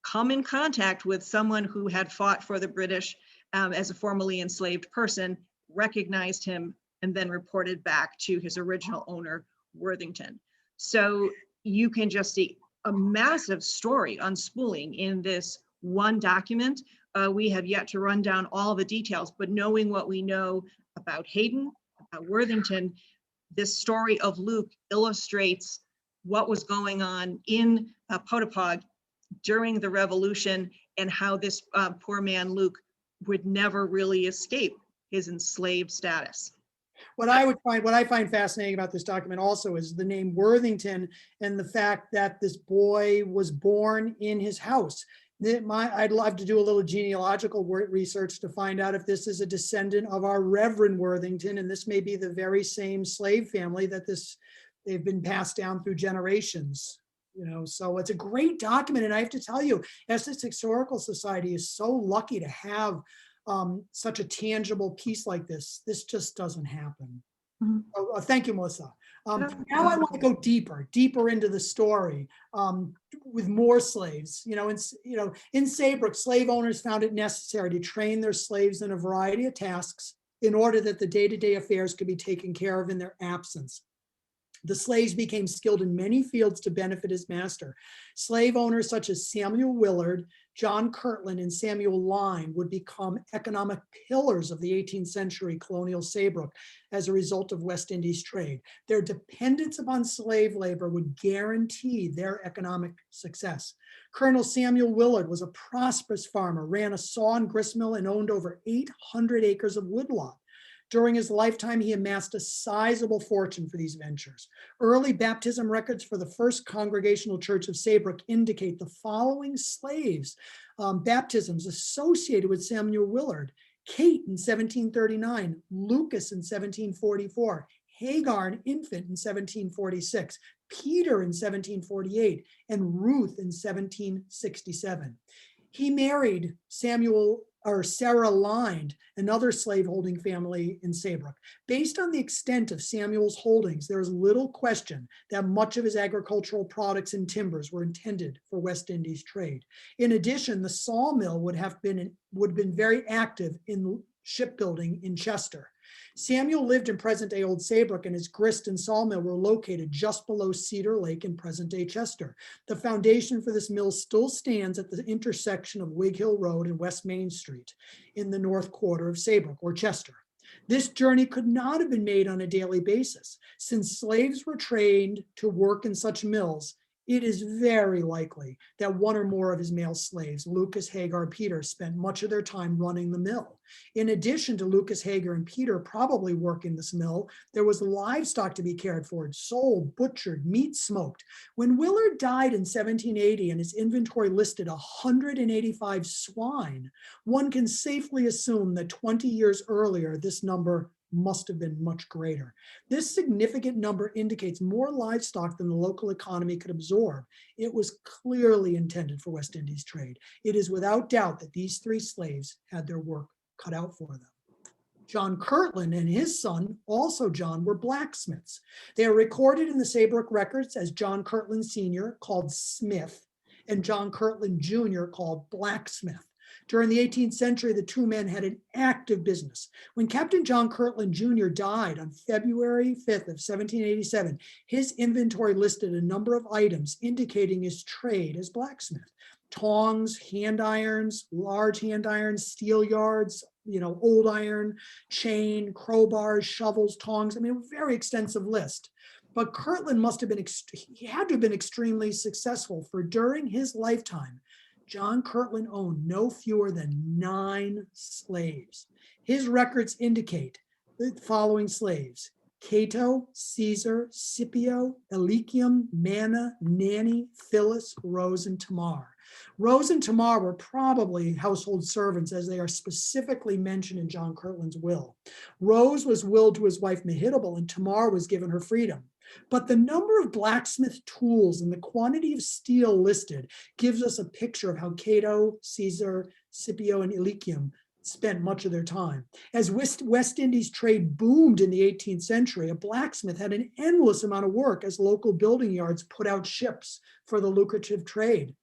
come in contact with someone who had fought for the British as a formerly enslaved person, recognized him, and then reported back to his original owner, Worthington. So you can just see a massive story unspooling in this one document. We have yet to run down all the details, but knowing what we know about Hayden, about Worthington, this story of Luke illustrates what was going on in Potapog during the revolution, and how this poor man Luke would never really escape his enslaved status. What I find fascinating about this document also is the name Worthington and the fact that this boy was born in his house. I'd love to do a little genealogical research to find out if this is a descendant of our Reverend Worthington, and this may be the very same slave family that they've been passed down through generations. So it's a great document, and I have to tell you, Essex Historical Society is so lucky to have such a tangible piece like this. This just doesn't happen. Mhm. Thank you, Melissa. Now I want to go deeper into the story with more slaves. In Saybrook, slave owners found it necessary to train their slaves in a variety of tasks in order that the day-to-day affairs could be taken care of in their absence. The slaves became skilled in many fields to benefit his master. Slave owners such as Samuel Willard, John Kirtland, and Samuel Lyme would become economic pillars of the 18th century colonial Saybrook as a result of West Indies trade. Their dependence upon slave labor would guarantee their economic success. Colonel Samuel Willard was a prosperous farmer, ran a saw and grist mill, and owned over 800 acres of woodlot. During his lifetime, he amassed a sizable fortune for these ventures. Early baptism records for the First Congregational Church of Saybrook indicate the following slaves' baptisms associated with Samuel Willard: Kate in 1739, Lucas in 1744, Hagar, an infant, in 1746, Peter in 1748, and Ruth in 1767. He married Sarah Lynd, another slaveholding family in Saybrook. Based on the extent of Samuel's holdings, there is little question that much of his agricultural products and timbers were intended for West Indies trade. In addition, the sawmill would have been very active in shipbuilding in Chester. Samuel lived in present-day Old Saybrook, and his grist and sawmill were located just below Cedar Lake in present-day Chester. The foundation for this mill still stands at the intersection of Wig Hill Road and West Main Street in the north quarter of Saybrook, or Chester. This journey could not have been made on a daily basis. Since slaves were trained to work in such mills, it is very likely that one or more of his male slaves, Lucas, Hagar, Peter, spent much of their time running the mill. In addition to Lucas, Hagar, and Peter probably working this mill, there was livestock to be cared for, sold, butchered, meat smoked. When Willard died in 1780 and his inventory listed 185 swine, one can safely assume that 20 years earlier, this number must have been much greater. This significant number indicates more livestock than the local economy could absorb. It was clearly intended for West Indies trade. It is without doubt that these three slaves had their work cut out for them. John Kirtland and his son, also John, were blacksmiths. They are recorded in the Saybrook records as John Kirtland Sr., called Smith, and John Kirtland Jr., called Blacksmith. During the 18th century, the two men had an active business. When Captain John Kirtland Jr. died on February 5th of 1787, his inventory listed a number of items indicating his trade as blacksmith: tongs, hand irons, large hand irons, steel yards, old iron, chain, crowbars, shovels, tongs. I mean, a very extensive list. But Kirtland he had to have been extremely successful, for during his lifetime, John Kirtland owned no fewer than 9 slaves. His records indicate the following slaves: Cato, Caesar, Scipio, Elikium, Manna, Nanny, Phyllis, Rose, and Tamar. Rose and Tamar were probably household servants, as they are specifically mentioned in John Kirtland's will. Rose was willed to his wife Mehitabel, and Tamar was given her freedom. But the number of blacksmith tools and the quantity of steel listed gives us a picture of how Cato, Caesar, Scipio, and Elikium spent much of their time. As West Indies trade boomed in the 18th century, a blacksmith had an endless amount of work as local building yards put out ships for the lucrative trade.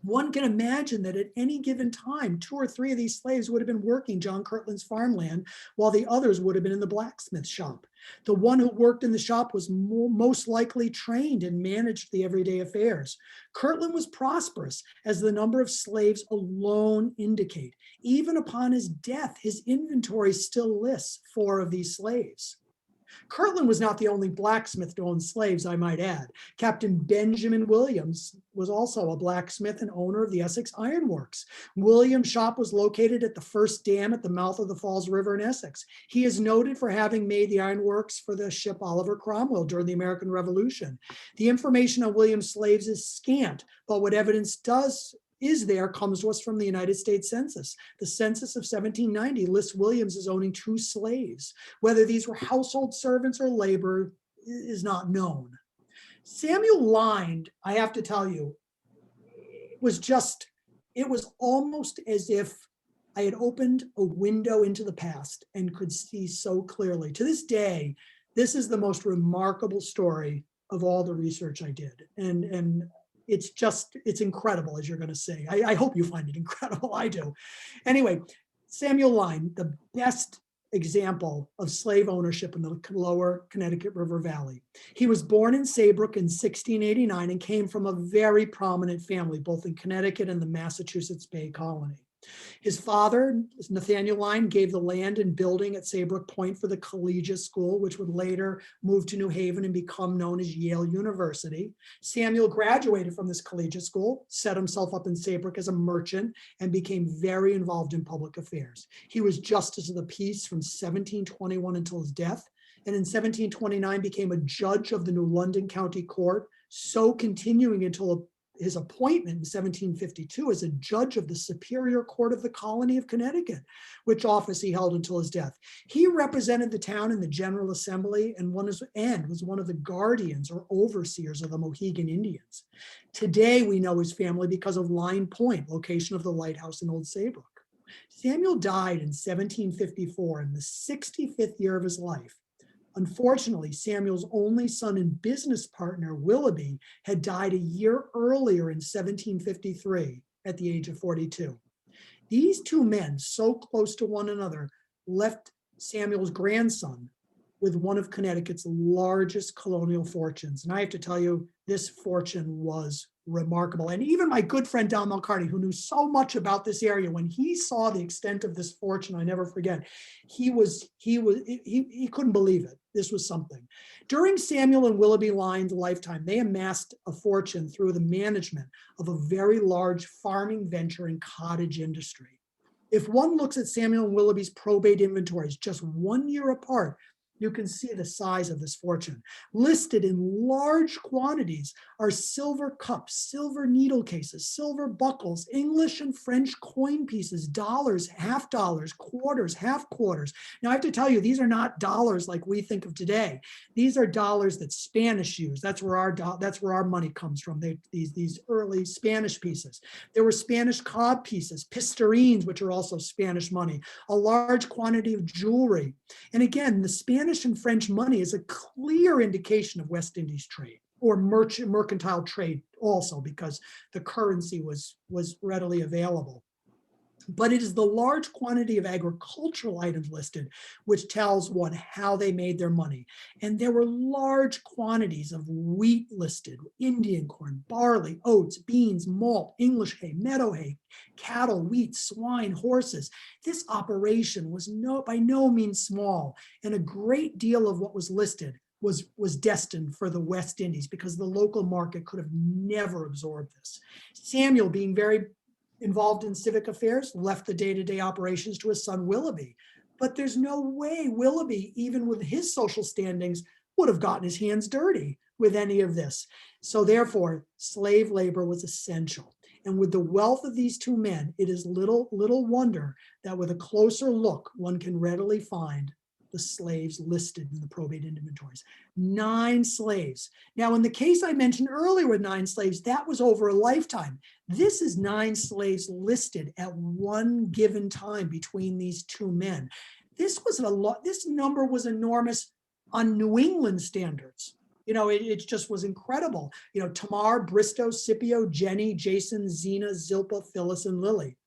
One can imagine that at any given time, 2 or 3 of these slaves would have been working John Kirtland's farmland, while the others would have been in the blacksmith shop. The one who worked in the shop was most likely trained and managed the everyday affairs. Kirtland was prosperous, as the number of slaves alone indicate. Even upon his death, his inventory still lists 4 of these slaves. Kirtland was not the only blacksmith to own slaves, I might add. Captain Benjamin Williams was also a blacksmith and owner of the Essex Iron Works. Williams' shop was located at the first dam at the mouth of the Falls River in Essex. He is noted for having made the iron works for the ship Oliver Cromwell during the American Revolution. The information on Williams' slaves is scant, but what evidence comes to us from the United States Census. The census of 1790 lists Williams as owning 2 slaves. Whether these were household servants or labor is not known. Samuel Lyme, I have to tell you, it was almost as if I had opened a window into the past and could see so clearly. To this day, this is the most remarkable story of all the research I did. And it's incredible, as you're going to see. I hope you find it incredible. I do. Anyway, Samuel Lyme, the best example of slave ownership in the Lower Connecticut River Valley. He was born in Saybrook in 1689 and came from a very prominent family, both in Connecticut and the Massachusetts Bay Colony. His father, Nathaniel Pratt, gave the land and building at Saybrook Point for the collegiate school, which would later move to New Haven and become known as Yale University. Samuel graduated from this collegiate school, set himself up in Saybrook as a merchant, and became very involved in public affairs. He was Justice of the Peace from 1721 until his death, and in 1729 became a judge of the New London County Court, so continuing until his appointment in 1752 as a judge of the Superior Court of the Colony of Connecticut, which office he held until his death. He represented the town in the General Assembly and was one of the guardians or overseers of the Mohegan Indians. Today, we know his family because of Line Point, location of the lighthouse in Old Saybrook. Samuel died in 1754 in the 65th year of his life. Unfortunately, Samuel's only son and business partner, Willoughby, had died a year earlier in 1753 at the age of 42. These 2 men, so close to one another, left Samuel's grandson with one of Connecticut's largest colonial fortunes. And I have to tell you, this fortune was remarkable. And even my good friend Don Perreault, who knew so much about this area, when he saw the extent of this fortune, I never forget, he couldn't believe it. This was something. During Samuel and Willoughby Lyme's lifetime, they amassed a fortune through the management of a very large farming venture and cottage industry. If one looks at Samuel and Willoughby's probate inventories just 1 year apart, you can see the size of this fortune. Listed in large quantities are silver cups, silver needle cases, silver buckles, English and French coin pieces, dollars, half dollars, quarters, half quarters. Now I have to tell you, these are not dollars like we think of today. These are dollars that Spanish use. That's where our money comes from. These early Spanish pieces. There were Spanish cob pieces, pistarines, which are also Spanish money, a large quantity of jewelry. And again, the Spanish and French money is a clear indication of West Indies trade or mercantile trade also, because the currency was readily available. But it is the large quantity of agricultural items listed which tells one how they made their money. And there were large quantities of wheat listed, Indian corn, barley, oats, beans, malt, English hay, meadow hay, cattle, wheat, swine, horses. This operation was by no means small, and a great deal of what was listed was destined for the West Indies because the local market could have never absorbed this. Samuel, being very involved in civic affairs, left the day-to-day operations to his son Willoughby. But there's no way Willoughby, even with his social standings, would have gotten his hands dirty with any of this. So therefore, slave labor was essential. And with the wealth of these 2 men, it is little wonder that with a closer look, one can readily find the slaves listed in the probate inventories. 9 slaves. Now, in the case I mentioned earlier with 9 slaves, that was over a lifetime. This is 9 slaves listed at one given time between these 2 men. This number was enormous on New England standards. It just was incredible. Tamar, Bristow, Scipio, Jenny, Jason, Zena, Zilpah, Phyllis, and Lily.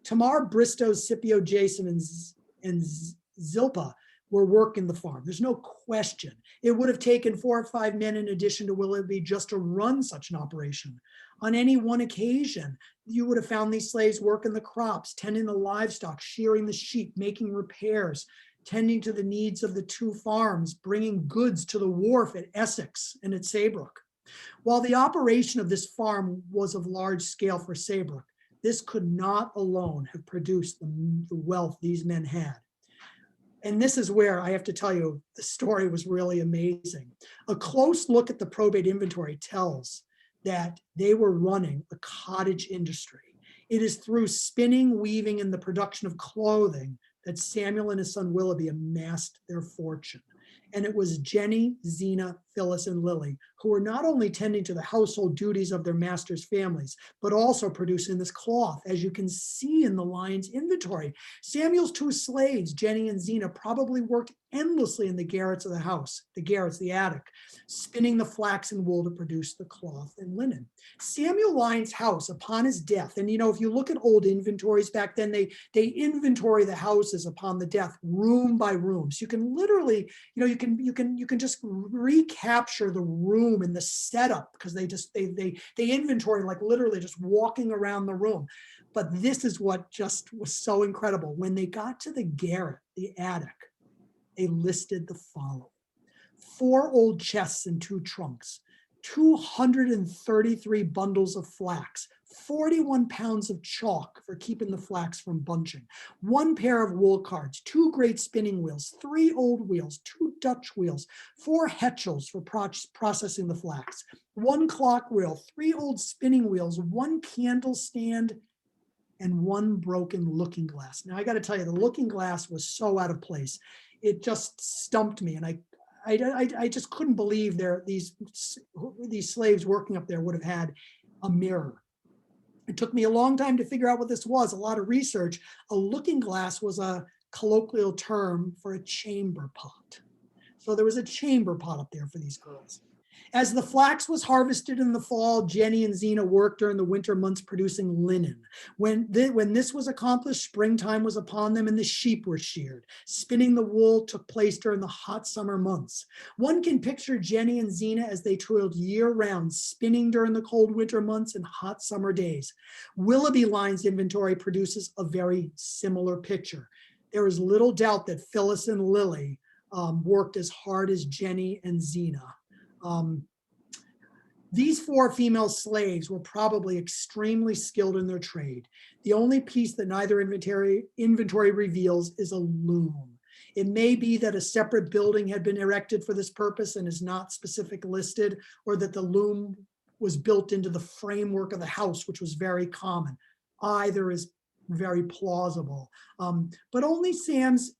Tamar, Bristow, Scipio, Jason, and Zilpah were working the farm. There's no question. It would have taken 4 or 5 men in addition to Willoughby just to run such an operation. On any one occasion, you would have found these slaves working the crops, tending the livestock, shearing the sheep, making repairs, tending to the needs of the 2 farms, bringing goods to the wharf at Essex and at Saybrook. While the operation of this farm was of large scale for Saybrook, this could not alone have produced the wealth these men had. And this is where I have to tell you, the story was really amazing. A close look at the probate inventory tells that they were running a cottage industry. It is through spinning, weaving, and the production of clothing that Samuel and his son Willoughby amassed their fortune. And it was Jenny, Zena, Phyllis, and Lily who were not only tending to the household duties of their master's families, but also producing this cloth, as you can see in the Lyons inventory. Samuel's 2 slaves, Jenny and Zena, probably worked endlessly in the garrets of the house, the attic, spinning the flax and wool to produce the cloth and linen. Samuel Lyons' house upon his death, and if you look at old inventories back then, they inventory the houses upon the death, room by room. So you can literally, you can just recapture the room and the setup, because they inventory like literally just walking around the room. But this is what just was so incredible. When they got to the garret, the attic, they listed the following: 4 old chests and 2 trunks, 233 bundles of flax, 41 pounds of chalk for keeping the flax from bunching, 1 pair of wool cards, 2 great spinning wheels, 3 old wheels, 2 Dutch wheels, 4 hetchels for processing the flax, 1 clock wheel, 3 old spinning wheels, 1 candle stand, and 1 broken looking glass. Now I got to tell you, the looking glass was so out of place. It just stumped me, and I just couldn't believe these slaves working up there would have had a mirror. It took me a long time to figure out what this was, a lot of research. A looking glass was a colloquial term for a chamber pot. So there was a chamber pot up there for these girls. As the flax was harvested in the fall, Jenny and Zena worked during the winter months producing linen. When this was accomplished, springtime was upon them and the sheep were sheared. Spinning the wool took place during the hot summer months. One can picture Jenny and Zena as they toiled year-round, spinning during the cold winter months and hot summer days. Willoughby Lyons' inventory produces a very similar picture. There is little doubt that Phyllis and Lily worked as hard as Jenny and Zena. These 4 female slaves were probably extremely skilled in their trade. The only piece that neither inventory reveals is a loom. It may be that a separate building had been erected for this purpose and is not specifically listed, or that the loom was built into the framework of the house, which was very common. Either is very plausible. But only Sam's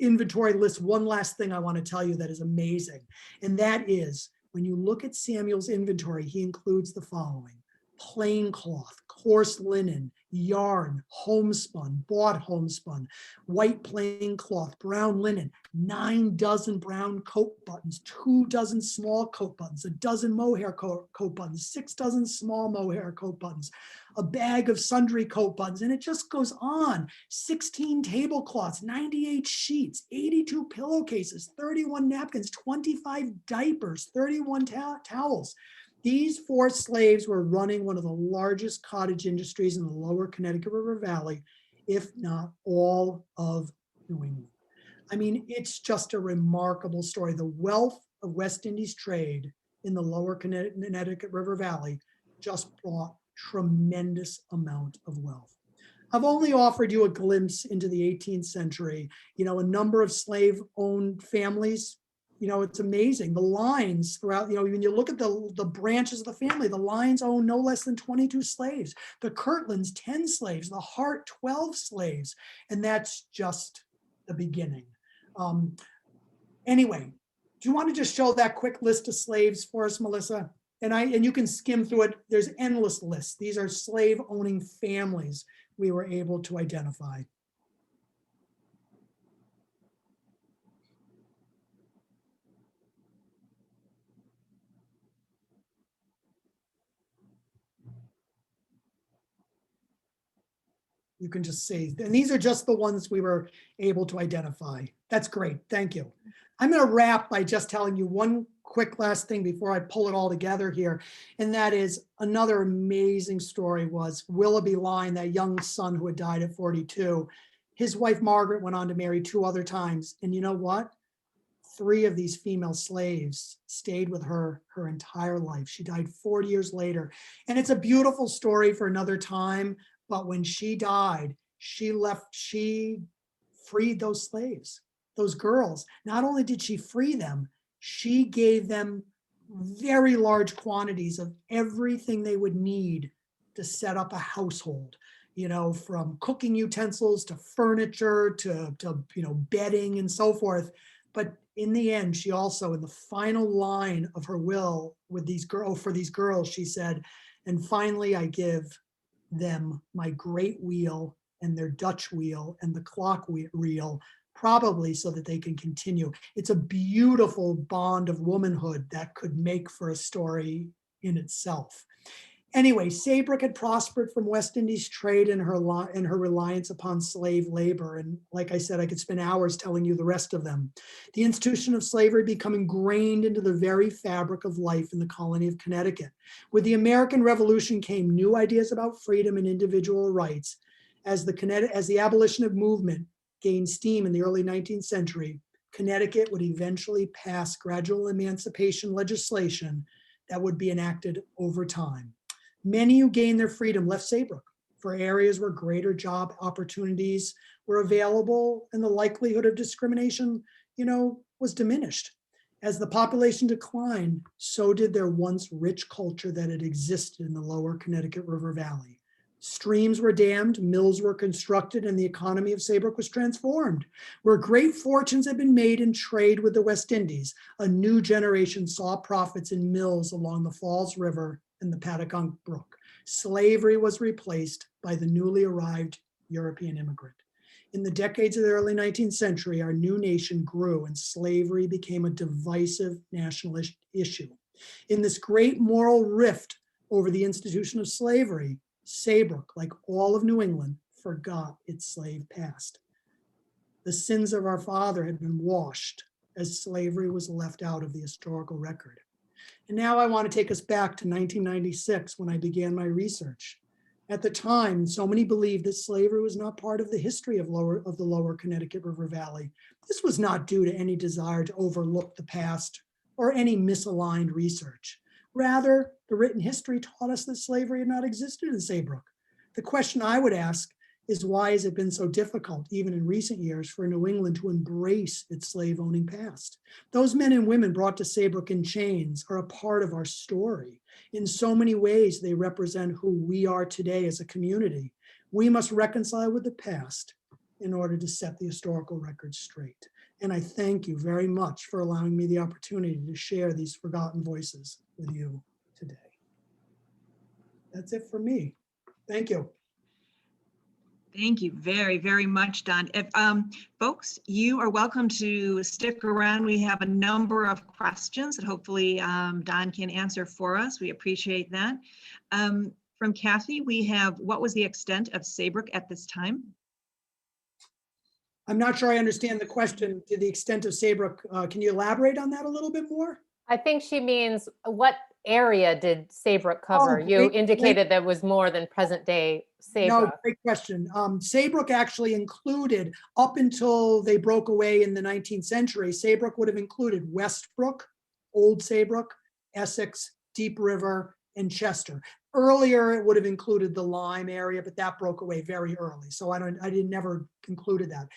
inventory lists one last thing I want to tell you that is amazing. And that is, when you look at Samuel's inventory, he includes the following: plain cloth, coarse linen, yarn, homespun, bought homespun, white plain cloth, brown linen, 9 dozen brown coat buttons, 2 dozen small coat buttons, 1 dozen mohair coat buttons, 6 dozen small mohair coat buttons, a bag of sundry coat buttons, and it just goes on. 16 tablecloths, 98 sheets, 82 pillowcases, 31 napkins, 25 diapers, 31 towels. These 4 slaves were running one of the largest cottage industries in the Lower Connecticut River Valley, if not all of New England. I mean, it's just a remarkable story. The wealth of West Indies trade in the Lower Connecticut River Valley just brought tremendous amount of wealth. I've only offered you a glimpse into the 18th century. A number of slave-owned families. It's amazing. The Lyons throughout, when you look at the branches of the family, the Lyons own no less than 22 slaves. The Kirtlands, 10 slaves. The Hart, 12 slaves. And that's just the beginning. Anyway, do you want to just show that quick list of slaves for us, Melissa? And you can skim through it. There's endless lists. These are slave-owning families we were able to identify. You can just see, and these are just the ones we were able to identify. That's great. Thank you. I'm going to wrap by just telling you one quick last thing before I pull it all together here. And that is another amazing story was Willoughby Lyne, that young son who had died at 42. His wife, Margaret, went on to marry 2 other times. And you know what? 3 of these female slaves stayed with her entire life. She died 40 years later. And it's a beautiful story for another time. But when she died, she freed those slaves, those girls. Not only did she free them, she gave them very large quantities of everything they would need to set up a household, from cooking utensils to furniture to bedding and so forth. But in the end, she also, in the final line of her will for these girls, she said, and finally I give them my great wheel and their Dutch wheel and the clock reel, probably so that they can continue. It's a beautiful bond of womanhood that could make for a story in itself. Anyway, Saybrook had prospered from West Indies trade and her reliance upon slave labor. And like I said, I could spend hours telling you the rest of them. The institution of slavery became ingrained into the very fabric of life in the colony of Connecticut. With the American Revolution came new ideas about freedom and individual rights. As the abolitionist movement gained steam in the early 19th century, Connecticut would eventually pass gradual emancipation legislation that would be enacted over time. Many who gained their freedom left Saybrook for areas where greater job opportunities were available and the likelihood of discrimination, was diminished. As the population declined, so did their once rich culture that had existed in the Lower Connecticut River Valley. Streams were dammed, mills were constructed, and the economy of Saybrook was transformed. Where great fortunes had been made in trade with the West Indies, a new generation saw profits in mills along the Falls River and the Patacon Brook. Slavery was replaced by the newly arrived European immigrant. In the decades of the early 19th century, our new nation grew and slavery became a divisive national issue. In this great moral rift over the institution of slavery, Saybrook, like all of New England, forgot its slave past. The sins of our father had been washed as slavery was left out of the historical record. And now I want to take us back to 1996 when I began my research. At the time, so many believed that slavery was not part of the history of the Lower Connecticut River Valley. This was not due to any desire to overlook the past or any misaligned research. Rather, the written history taught us that slavery had not existed in Saybrook. The question I would ask is, why has it been so difficult, even in recent years, for New England to embrace its slave-owning past? Those men and women brought to Saybrook in chains are a part of our story. In so many ways, they represent who we are today as a community. We must reconcile with the past in order to set the historical record straight. And I thank you very much for allowing me the opportunity to share these forgotten voices with you today. That's it for me. Thank you. Thank you very, very much, Don. If, folks, you are welcome to stick around. We have a number of questions that hopefully Don can answer for us. We appreciate that. From Kathy, we have, what was the extent of Saybrook at this time? I'm not sure I understand the question to the extent of Saybrook. Can you elaborate on that a little bit more? I think she means, what area did Saybrook cover? You indicated that was more than present day Saybrook. No, great question. Saybrook actually included, up until they broke away in the 19th century, Saybrook would have included Westbrook, Old Saybrook, Essex, Deep River, and Chester. Earlier, it would have included the Lyme area, but that broke away very early. So I never concluded that.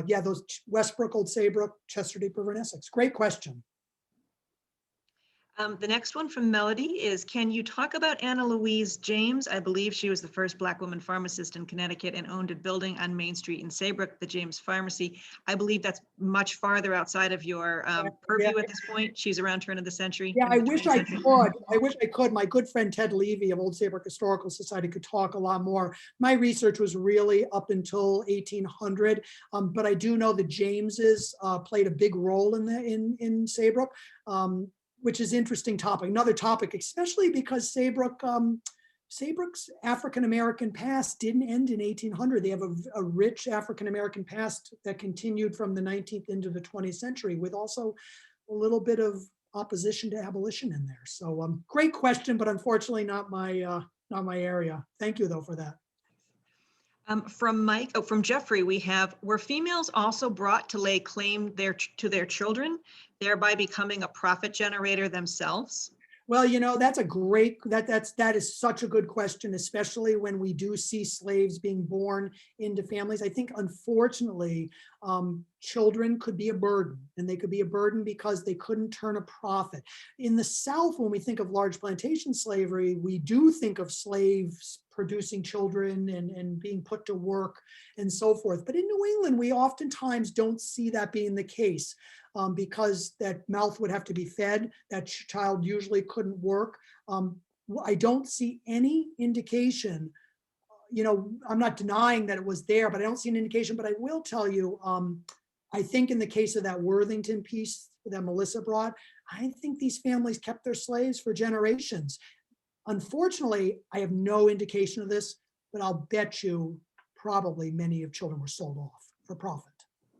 Yeah, those Westbrook, Old Saybrook, Chester, Deep River, and Essex. Great question. The next one from Melody is, can you talk about Anna Louise James? I believe she was the first Black woman pharmacist in Connecticut and owned a building on Main Street in Saybrook, the James Pharmacy. I believe that's much farther outside of your purview at this point. She's around turn of the century. Yeah, I wish I could. I wish I could. My good friend Ted Levy of Old Saybrook Historical Society could talk a lot more. My research was really up until 1800, but I do know that Jameses played a big role in Saybrook. Which is interesting topic, another topic, especially because Saybrook Saybrook's African-American past didn't end in 1800. They have a rich African-American past that continued from the 19th into the 20th century, with also a little bit of opposition to abolition in there. So great question, but unfortunately not my area. Thank you though for that. From Jeffrey, we have, were females also brought to lay claim to their children, thereby becoming a profit generator themselves? Well, you know, that's a great, that is such a good question, especially when we do see slaves being born into families. I think, unfortunately, children could be a burden, and they could be a burden because they couldn't turn a profit. In the South, when we think of large plantation slavery, we do think of slaves producing children and being put to work and so forth. But in New England, we oftentimes don't see that being the case. Because that mouth would have to be fed, that child usually couldn't work. I don't see any indication, you know, I'm not denying that it was there, but I don't see an indication. But I will tell you, I think in the case of that Worthington piece that Melissa brought, I think these families kept their slaves for generations. Unfortunately, I have no indication of this, but I'll bet you probably many of children were sold off for profit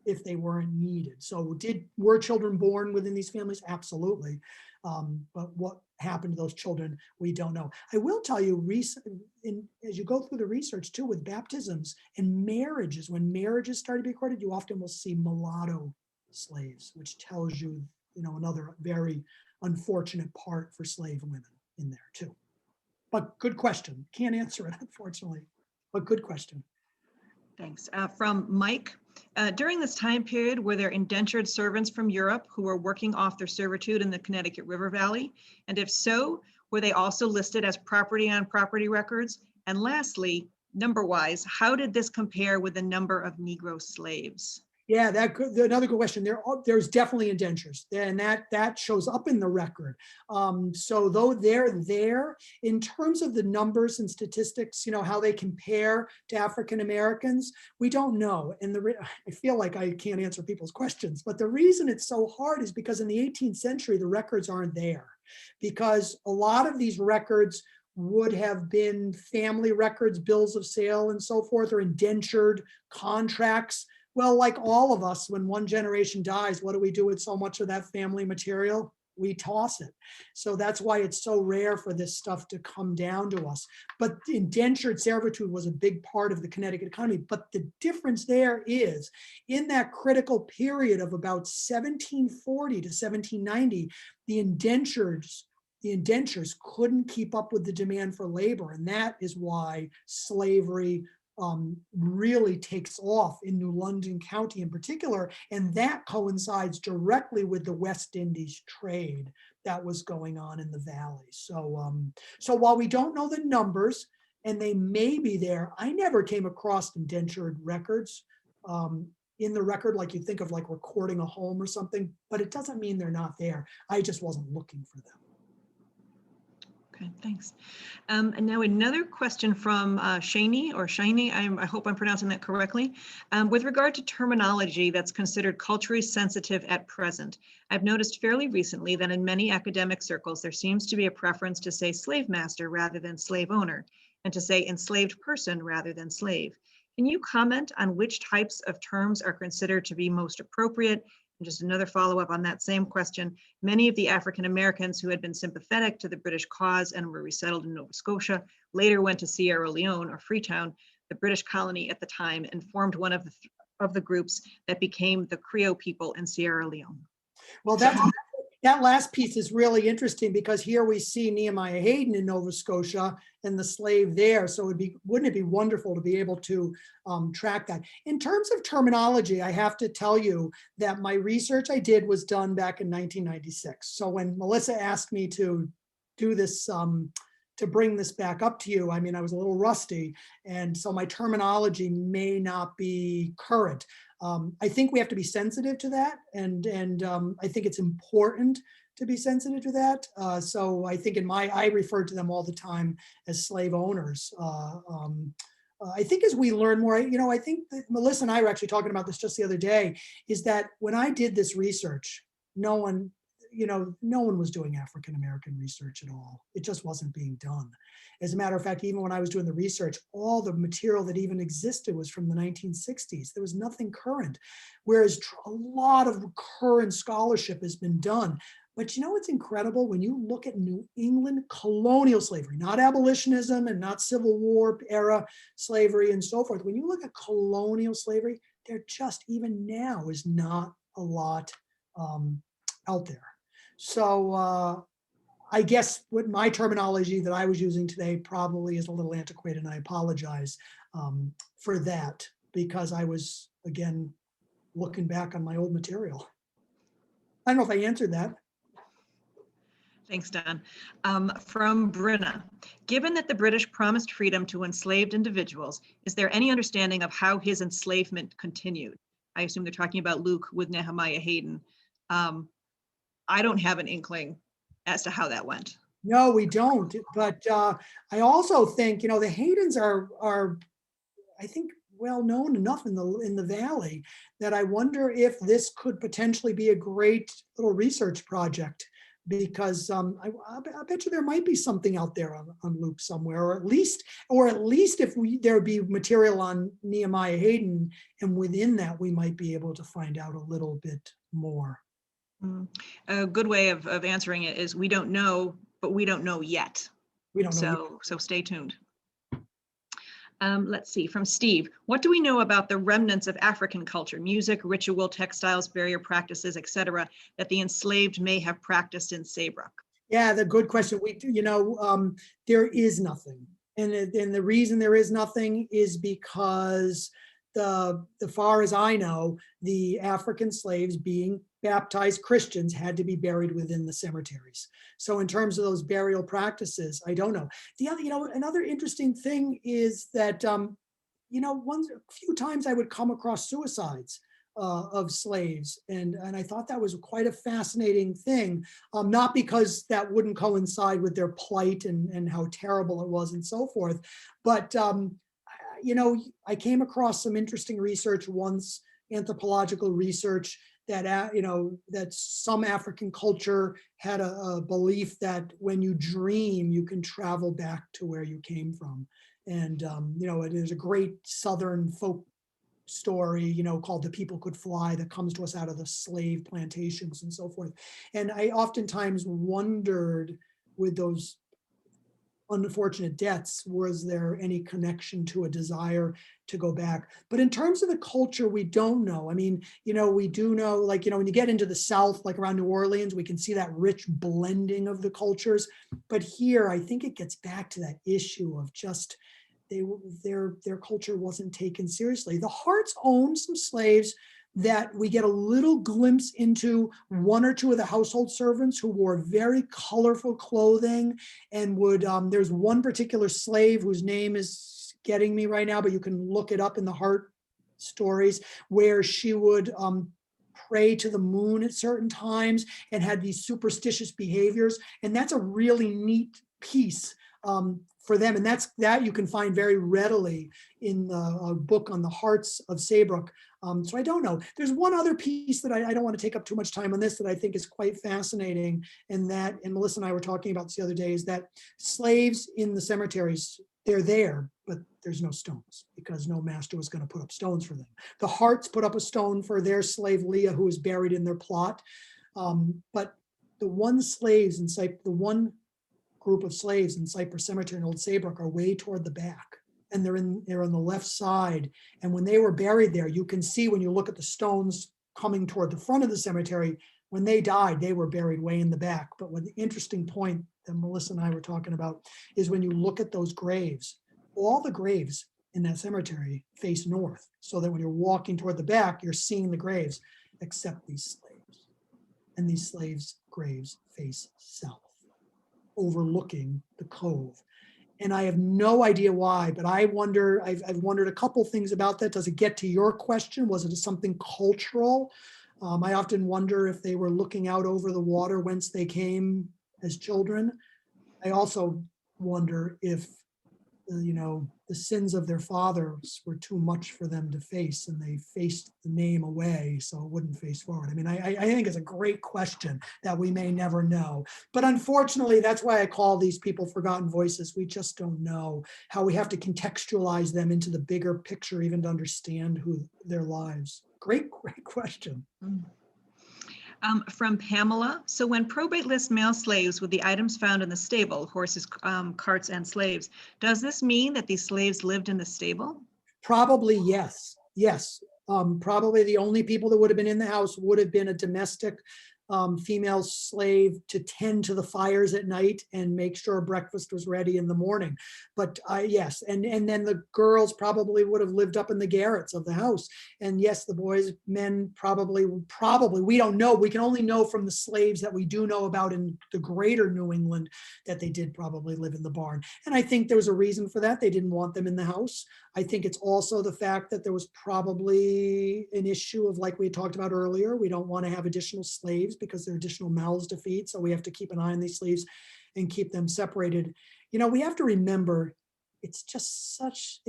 if they weren't needed. So were children born within these families? Absolutely. But what happened to those children, we don't know. I will tell you, as you go through the research too, with baptisms and marriages, when marriages start to be recorded, you often will see mulatto slaves, which tells you, you know, another very unfortunate part for slave women in there too. But good question. Can't answer it, unfortunately, but good question. Thanks. From Mike, during this time period, were there indentured servants from Europe who were working off their servitude in the Connecticut River Valley? And if so, were they also listed as property on property records? And lastly, number-wise, how did this compare with the number of Negro slaves? Yeah, another good question. There's definitely indentures, and that shows up in the record. So though they're there, in terms of the numbers and statistics, you know, how they compare to African Americans, we don't know. And I feel like I can't answer people's questions, but the reason it's so hard is because in the 18th century, the records aren't there, because a lot of these records would have been family records, bills of sale and so forth, or indentured contracts. Well, like all of us, when one generation dies, what do we do with so much of that family material? We toss it. So that's why it's so rare for this stuff to come down to us. But indentured servitude was a big part of the Connecticut economy. But the difference there is, in that critical period of about 1740 to 1790, the indentures couldn't keep up with the demand for labor. And that is why slavery really takes off in New London County in particular, and that coincides directly with the West Indies trade that was going on in the valley. So, so while we don't know the numbers, and they may be there, I never came across indentured records in the record, like you think of like recording a home or something, but it doesn't mean they're not there. I just wasn't looking for them. Okay, thanks. And now another question from Shani, I hope I'm pronouncing that correctly. With regard to terminology that's considered culturally sensitive at present, I've noticed fairly recently that in many academic circles, there seems to be a preference to say slave master rather than slave owner, and to say enslaved person rather than slave. Can you comment on which types of terms are considered to be most appropriate? And just another follow-up on that same question, many of the African Americans who had been sympathetic to the British cause and were resettled in Nova Scotia later went to Sierra Leone or Freetown, the British colony at the time, and formed one of the groups that became the Creole people in Sierra Leone. Well, that last piece is really interesting, because here we see Nehemiah Hayden in Nova Scotia and the slave there. So wouldn't it be wonderful to be able to track that? In terms of terminology, I have to tell you that my research I did was done back in 1996. So when Melissa asked me to do this, to bring this back up to you, I mean, I was a little rusty. And so my terminology may not be current. I think we have to be sensitive to that, and I think it's important to be sensitive to that. So I think I refer to them all the time as slave owners. I think as we learn more, you know, I think that Melissa and I were actually talking about this just the other day, is that when I did this research, no one no one was doing African-American research at all. It just wasn't being done. As a matter of fact, even when I was doing the research, all the material that even existed was from the 1960s. There was nothing current, whereas a lot of current scholarship has been done. But you know what's incredible? When you look at New England colonial slavery, not abolitionism and not Civil War era slavery and so forth, when you look at colonial slavery, there just even now is not a lot out there. So I guess what my terminology that I was using today probably is a little antiquated, and I apologize for that, because I was, again, looking back on my old material. I don't know if I answered that. Thanks, Don. From Brenna, given that the British promised freedom to enslaved individuals, is there any understanding of how his enslavement continued? I assume they're talking about Luke with Nehemiah Hayden. I don't have an inkling as to how that went. No, we don't. But I also think, the Haydens are, I think, well known enough in the Valley that I wonder if this could potentially be a great little research project, because I bet you there might be something out there on Luke somewhere, or at least if there be material on Nehemiah Hayden, and within that we might be able to find out a little bit more. A good way of answering it is we don't know, but we don't know yet. We don't know. So stay tuned. Let's see, from Steve, what do we know about the remnants of African culture, music, ritual, textiles, barrier practices, etc., that the enslaved may have practiced in Saybrook? Yeah, the good question. We do, there is nothing. And the reason there is nothing is because the far as I know, the African slaves being baptized Christians had to be buried within the cemeteries. So in terms of those burial practices, I don't know. The other, another interesting thing is that, a few times I would come across suicides of slaves. And I thought that was quite a fascinating thing, not because that wouldn't coincide with their plight and how terrible it was and so forth, but I came across some interesting research once, anthropological research, that that some African culture had a belief that when you dream, you can travel back to where you came from. And there's a great Southern folk story, called The People Could Fly, that comes to us out of the slave plantations and so forth. And I oftentimes wondered, with those unfortunate deaths, was there any connection to a desire to go back? But in terms of the culture, we don't know. I mean, we do know, when you get into the South, like around New Orleans, we can see that rich blending of the cultures. But here, I think it gets back to that issue of just their culture wasn't taken seriously. The Harts owned some slaves that we get a little glimpse into. One or two of the household servants who wore very colorful clothing and would, there's one particular slave whose name is getting me right now, but you can look it up in the Hart stories, where she would pray to the moon at certain times and had these superstitious behaviors. And that's a really neat piece for them. And that you can find very readily in the book on the Harts of Saybrook. So I don't know. There's one other piece that I don't want to take up too much time on this, that I think is quite fascinating. And Melissa and I were talking about this the other day, is that slaves in the cemeteries, they're there, but there's no stones, because no master was going to put up stones for them. The Harts put up a stone for their slave Leah, who was buried in their plot. But the one group of slaves in Cypress Cemetery in Old Saybrook are way toward the back, and they're on the left side. And when they were buried there, you can see, when you look at the stones coming toward the front of the cemetery, when they died, they were buried way in the back. But what the interesting point that Melissa and I were talking about is, when you look at those graves, all the graves in that cemetery face north, so that when you're walking toward the back, you're seeing the graves, except these slaves. And these slaves' graves face south, overlooking the cove. And I have no idea why, but I've wondered a couple things about that. Does it get to your question? Was it something cultural? I often wonder if they were looking out over the water whence they came as children. I also wonder if the sins of their fathers were too much for them to face, and they faced the name away so it wouldn't face forward. I mean, I think it's a great question that we may never know. But unfortunately, that's why I call these people forgotten voices. We just don't know how we have to contextualize them into the bigger picture, even to understand who their lives. Great question. From Pamela. So when probate lists male slaves with the items found in the stable, horses, carts, and slaves, does this mean that these slaves lived in the stable? Probably yes. Yes. Probably the only people that would have been in the house would have been a domestic female slave to tend to the fires at night and make sure breakfast was ready in the morning. But yes, and then the girls probably would have lived up in the garrets of the house. And yes, the boys, men probably, we don't know. We can only know from the slaves that we do know about in the greater New England that they did probably live in the barn. And I think there was a reason for that. They didn't want them in the house. I think it's also the fact that there was probably an issue of, like we had talked about earlier, we don't want to have additional slaves because there are additional mouths to feed. So we have to keep an eye on these slaves and keep them separated. We have to remember, it's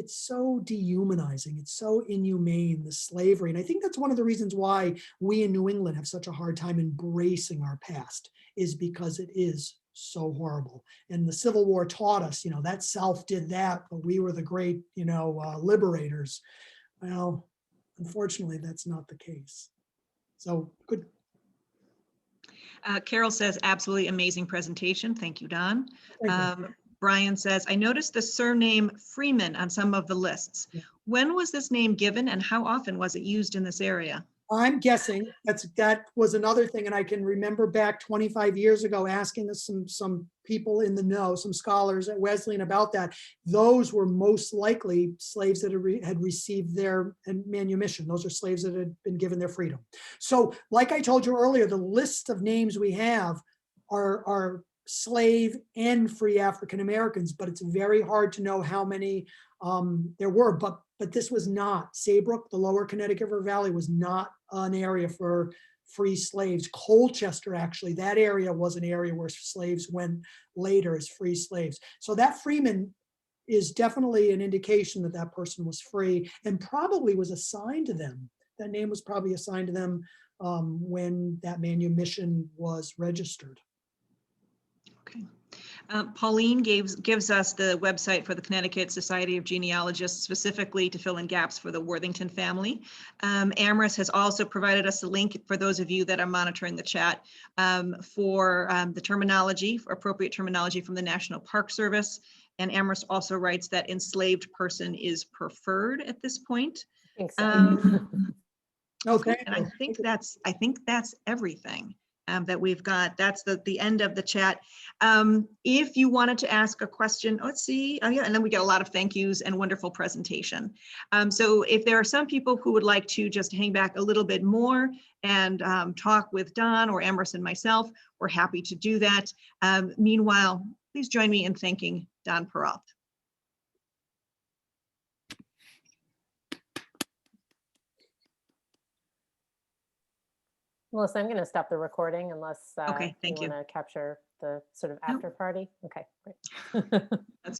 so dehumanizing. It's so inhumane, the slavery. And I think that's one of the reasons why we in New England have such a hard time embracing our past, is because it is so horrible. And the Civil War taught us, that South did that, but we were the great, liberators. Well, unfortunately, that's not the case. So good. Carol says, absolutely amazing presentation. Thank you, Don. Thank you. Brian says, I noticed the surname Freeman on some of the lists. Yeah. When was this name given and how often was it used in this area? I'm guessing that was another thing. And I can remember back 25 years ago asking some people in the know, some scholars at Wesleyan about that. Those were most likely slaves that had received their manumission. Those are slaves that had been given their freedom. So like I told you earlier, the list of names we have are slave and free African Americans, but it's very hard to know how many there were. But this was not Saybrook. The Lower Connecticut River Valley was not an area for free slaves. Colchester, actually, that area was an area where slaves went later as free slaves. So that Freeman is definitely an indication that that person was free and probably was assigned to them. That name was probably assigned to them when that manumission was registered. Okay. Pauline gives us the website for the Connecticut Society of Genealogists specifically to fill in gaps for the Worthington family. Amherst has also provided us a link for those of you that are monitoring the chat for the terminology, for appropriate terminology from the National Park Service. And Amherst also writes that enslaved person is preferred at this point. I think so. Okay. And I think that's everything. That we've got. That's the end of the chat. If you wanted to ask a question, let's see. Oh yeah, and then we get a lot of thank yous and wonderful presentation. So if there are some people who would like to just hang back a little bit more and talk with Don or Amherst and myself, we're happy to do that. Meanwhile, please join me in thanking Don Perreault. Melissa, I'm going to stop the recording unless Okay, thank you you. want to capture the sort of after party. Okay, great. That's